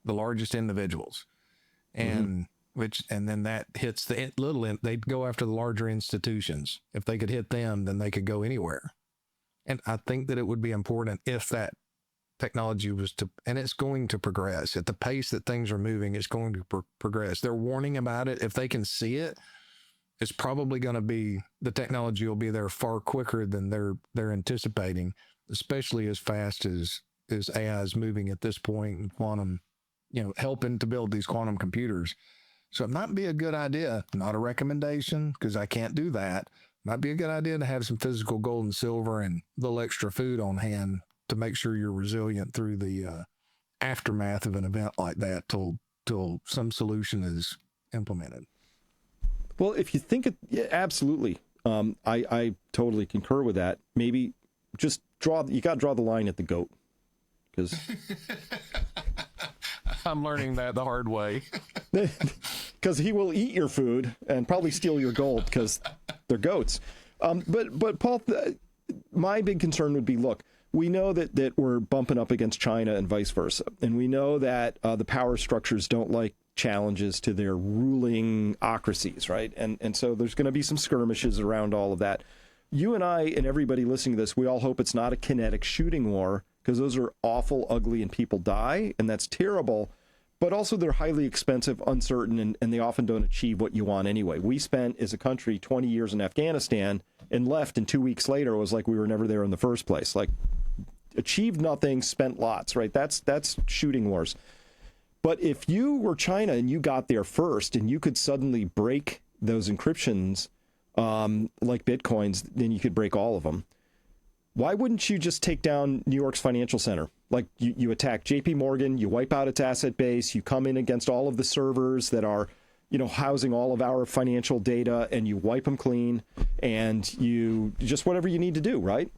The largest individuals. And and then that hits the little, they'd go after the larger institutions. If they could hit them, then they could go anywhere. And I think that it would be important if that technology was to, and it's going to progress at the pace that things are moving, it's going to progress. They're warning about it. If they can see it, it's probably going to be, the technology will be there far quicker than they're anticipating, especially as fast as AI is moving at this point, and quantum, helping to build these quantum computers. So it might be a good idea, not a recommendation, because I can't do that. Might be a good idea to have some physical gold and silver and a little extra food on hand to make sure you're resilient through the aftermath of an event like that till some solution is implemented. Well, if you think it, yeah, absolutely. I totally concur with that. Maybe just you got to draw the line at the goat, because I'm learning that the hard way. Because he will eat your food and probably steal your gold because they're goats. But Paul, my big concern would be, look, we know that we're bumping up against China and vice versa. And we know that the power structures don't like challenges to their ruling ocracies, right? And so there's going to be some skirmishes around all of that. You and I and everybody listening to this, we all hope it's not a kinetic shooting war, because those are awful, ugly, and people die, and that's terrible. But also they're highly expensive, uncertain, and they often don't achieve what you want anyway. We spent, as a country, 20 years in Afghanistan and left, and 2 weeks later it was like we were never there in the first place. Like, achieved nothing, spent lots, right? That's shooting wars. But if you were China and you got there first and you could suddenly break those encryptions like Bitcoins, then you could break all of them. Why wouldn't you just take down New York's financial center? Like you attack JP Morgan, you wipe out its asset base, you come in against all of the servers that are, housing all of our financial data, and you wipe them clean, and you just whatever you need to do, right?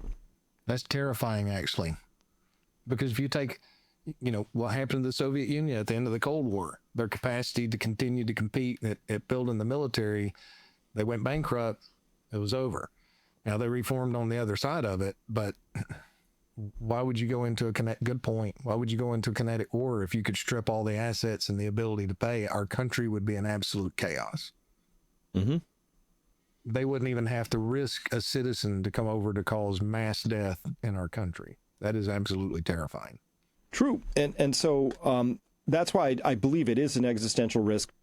That's terrifying, actually, because if you take what happened to the Soviet Union at the end of the Cold War. Their capacity to continue to compete at building the military, they went bankrupt. It was over. Now they reformed on the other side of it, but why would you go into good point. Why would you go into a kinetic war if you could strip all the assets and the ability to pay? Our country would be in absolute chaos. Mm-hmm. They wouldn't even have to risk a citizen to come over to cause mass death in our country. That is absolutely terrifying. True. And so that's why I believe it is an existential risk.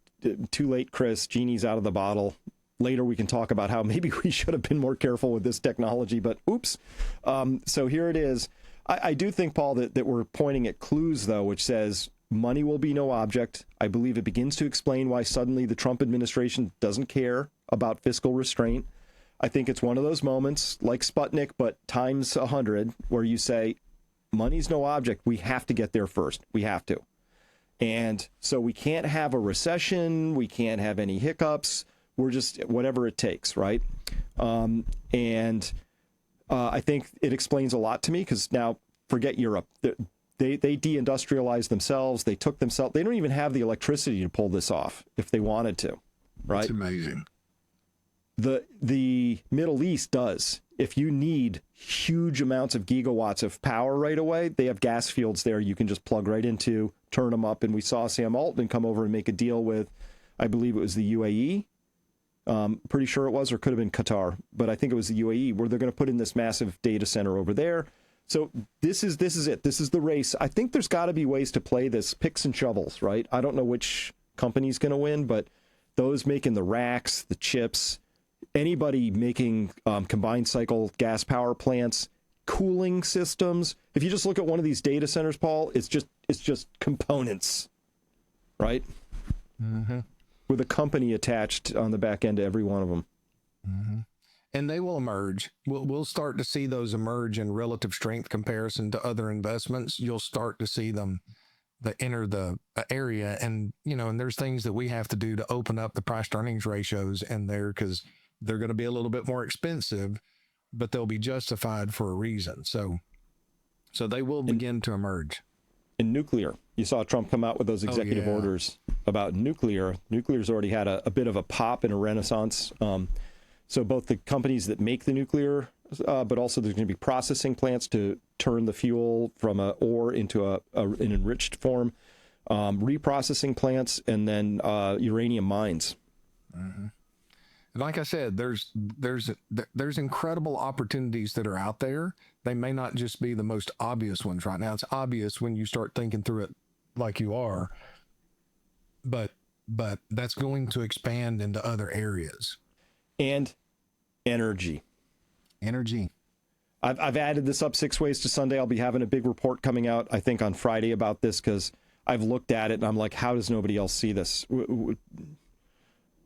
Too late, Chris. Genie's out of the bottle. Later, we can talk about how maybe we should have been more careful with this technology, but oops. So here it is. I do think, Paul, that we're pointing at clues, though, which says money will be no object. I believe it begins to explain why suddenly the Trump administration doesn't care about fiscal restraint. I think it's one of those moments like Sputnik, but times 100, where you say, money's no object. We have to get there first. We have to. And so we can't have a recession. We can't have any hiccups. We're just whatever it takes, right? I think it explains a lot to me, because now forget Europe. They deindustrialized themselves. They took themselves. They don't even have the electricity to pull this off if they wanted to, right? It's amazing. The Middle East does. If you need huge amounts of gigawatts of power right away, they have gas fields there you can just plug right into, turn them up. And we saw Sam Altman come over and make a deal with, I believe it was the UAE. Pretty sure it was, or could have been Qatar, but I think it was the UAE, where they're going to put in this massive data center over there. So this is it. This is the race. I think there's got to be ways to play this picks and shovels, right? I don't know which company's going to win, but those making the racks, the chips, anybody making combined cycle gas power plants, cooling systems. If you just look at one of these data centers, Paul, it's just components, right? Mm-hmm. With a company attached on the back end to every one of them. Mm-hmm. And they will emerge. We'll start to see those emerge in relative strength comparison to other investments. You'll start to see them that enter the area, and and there's things that we have to do to open up the price to earnings ratios in there, because they're going to be a little bit more expensive, but they'll be justified for a reason. So they will begin to emerge. In nuclear, you saw Trump come out with those executive orders about nuclear. Nuclear's already had a bit of a pop and a renaissance. So both the companies that make the nuclear, but also there's going to be processing plants to turn the fuel from an ore into an enriched form, reprocessing plants, and then uranium mines. Mm-hmm. Like I said, there's incredible opportunities that are out there. They may not just be the most obvious ones right now. It's obvious when you start thinking through it like you are, but that's going to expand into other areas. And energy. I've added this up 6 ways to Sunday. I'll be having a big report coming out, I think, on Friday about this, because I've looked at it and I'm like, how does nobody else see this?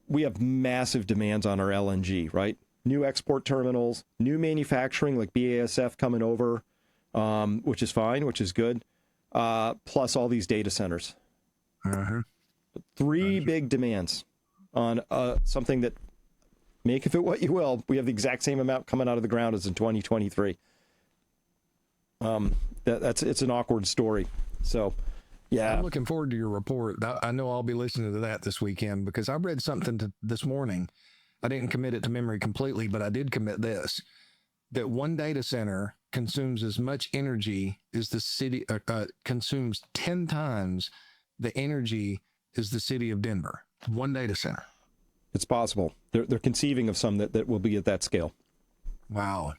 We have massive demands on our LNG, right? New export terminals, new manufacturing like BASF coming over, which is fine, which is good, plus all these data centers. Uh-huh. 3 big demands on something that, make of it what you will, we have the exact same amount coming out of the ground as in 2023. It's an awkward story. So, yeah. I'm looking forward to your report. I know I'll be listening to that this weekend, because I read something this morning. I didn't commit it to memory completely, but I did commit this, that one data center consumes as much energy as the city, consumes 10 times the energy as the city of Denver. One data center. It's possible. They're conceiving of some that will be at that scale. Wow.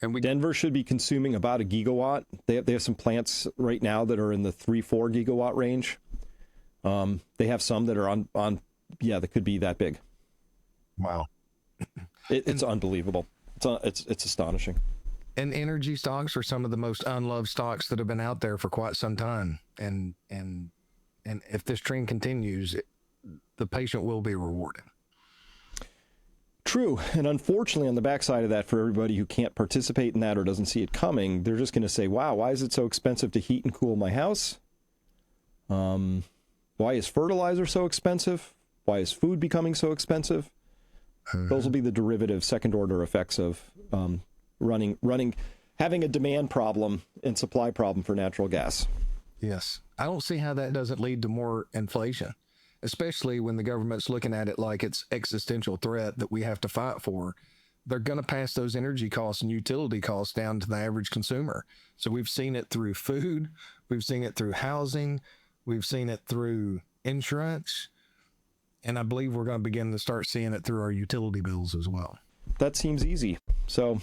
And Denver should be consuming about a gigawatt. They have some plants right now that are in the 3-4 gigawatt range. They have some that are on that could be that big. Wow. It's unbelievable. It's astonishing. And energy stocks are some of the most unloved stocks that have been out there for quite some time. And if this trend continues, the patient will be rewarded. True. And unfortunately, on the backside of that, for everybody who can't participate in that or doesn't see it coming, they're just going to say, wow, why is it so expensive to heat and cool my house? Why is fertilizer so expensive? Why is food becoming so expensive? Those will be the derivative second order effects of running. having a demand problem and supply problem for natural gas. Yes. I don't see how that doesn't lead to more inflation, especially when the government's looking at it like it's existential threat that we have to fight for. They're going to pass those energy costs and utility costs down to the average consumer. So we've seen it through food. We've seen it through housing. We've seen it through insurance. And I believe we're going to begin to start seeing it through our utility bills as well. That seems easy. So,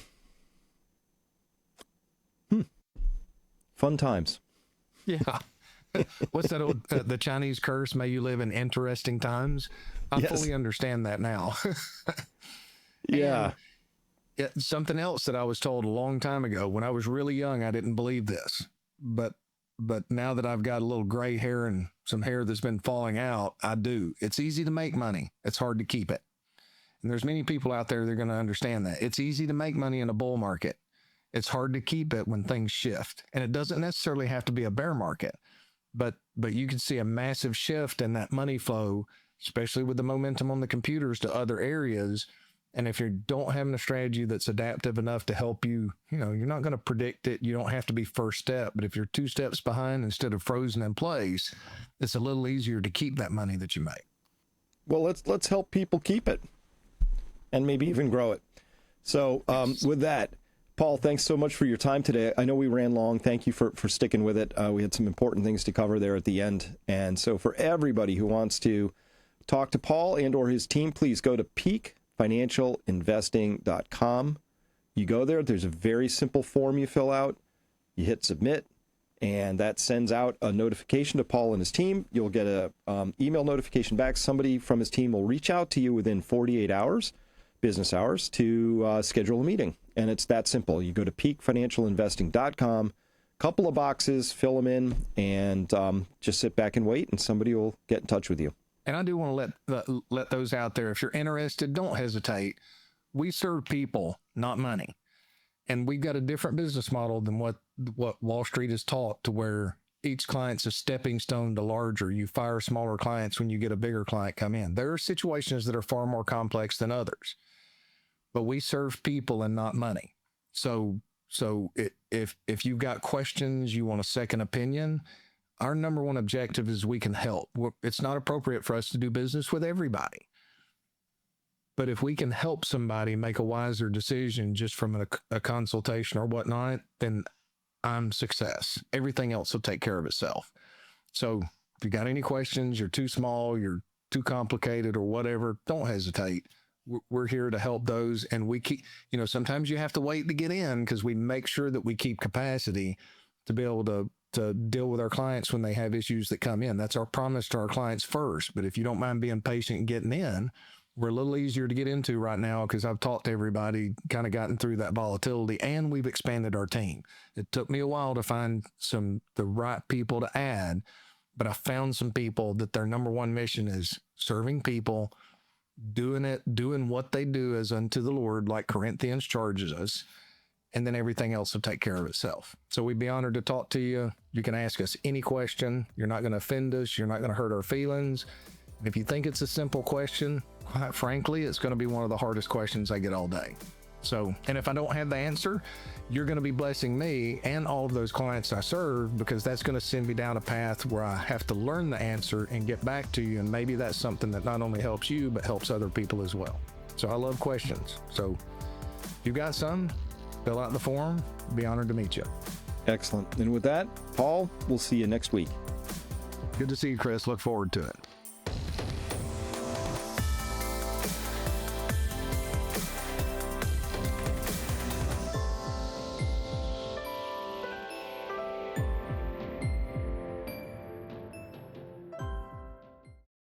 fun times. Yeah. What's that old, the Chinese curse? May you live in interesting times. I fully understand that now. Yeah. Something else that I was told a long time ago when I was really young, I didn't believe this, but now that I've got a little gray hair and some hair that's been falling out, I do. It's easy to make money. It's hard to keep it. And there's many people out there that are going to understand that. It's easy to make money in a bull market. It's hard to keep it when things shift. And it doesn't necessarily have to be a bear market, but you can see a massive shift in that money flow, especially with the momentum on the computers to other areas. And if you don't have a strategy that's adaptive enough to help you, you're not going to predict it. You don't have to be first step, but if you're 2 steps behind instead of frozen in place, it's a little easier to keep that money that you make. Well, let's help people keep it and maybe even grow it. So with that, Paul, thanks so much for your time today. I know we ran long. Thank you for sticking with it. We had some important things to cover there at the end. And so for everybody who wants to talk to Paul and or his team, please go to peakfinancialinvesting.com. You go there. There's a very simple form you fill out. You hit submit, and that sends out a notification to Paul and his team. You'll get a email notification back. Somebody from his team will reach out to you within 48 hours, business hours, to schedule a meeting. And it's that simple. You go to peakfinancialinvesting.com, couple of boxes, fill them in, and just sit back and wait, and somebody will get in touch with you. And I do want to let those out there. If you're interested, don't hesitate. We serve people, not money. And we've got a different business model than what Wall Street is taught, to where each client's a stepping stone to larger. You fire smaller clients when you get a bigger client come in. There are situations that are far more complex than others, but we serve people and not money. So if you've got questions, you want a second opinion, our number one objective is we can help. It's not appropriate for us to do business with everybody. But if we can help somebody make a wiser decision just from a consultation or whatnot, then I'm success. Everything else will take care of itself. So if you got any questions, you're too small, you're too complicated or whatever, don't hesitate. We're here to help those. And we keep, sometimes you have to wait to get in because we make sure that we keep capacity to be able to deal with our clients when they have issues that come in. That's our promise to our clients first. But if you don't mind being patient and getting in, we're a little easier to get into right now because I've talked to everybody, kind of gotten through that volatility, and we've expanded our team. It took me a while to find the right people to add, but I found some people that their number one mission is serving people, doing what they do as unto the Lord, like Corinthians charges us, and then everything else will take care of itself. So we'd be honored to talk to you. You can ask us any question. You're not going to offend us. You're not going to hurt our feelings. And if you think it's a simple question, quite frankly, it's going to be one of the hardest questions I get all day. So, and if I don't have the answer, you're going to be blessing me and all of those clients I serve, because that's going to send me down a path where I have to learn the answer and get back to you. And maybe that's something that not only helps you, but helps other people as well. So I love questions. So if you've got some, fill out the form. Be honored to meet you. Excellent. And with that, Paul, we'll see you next week. Good to see you, Chris. Look forward to it.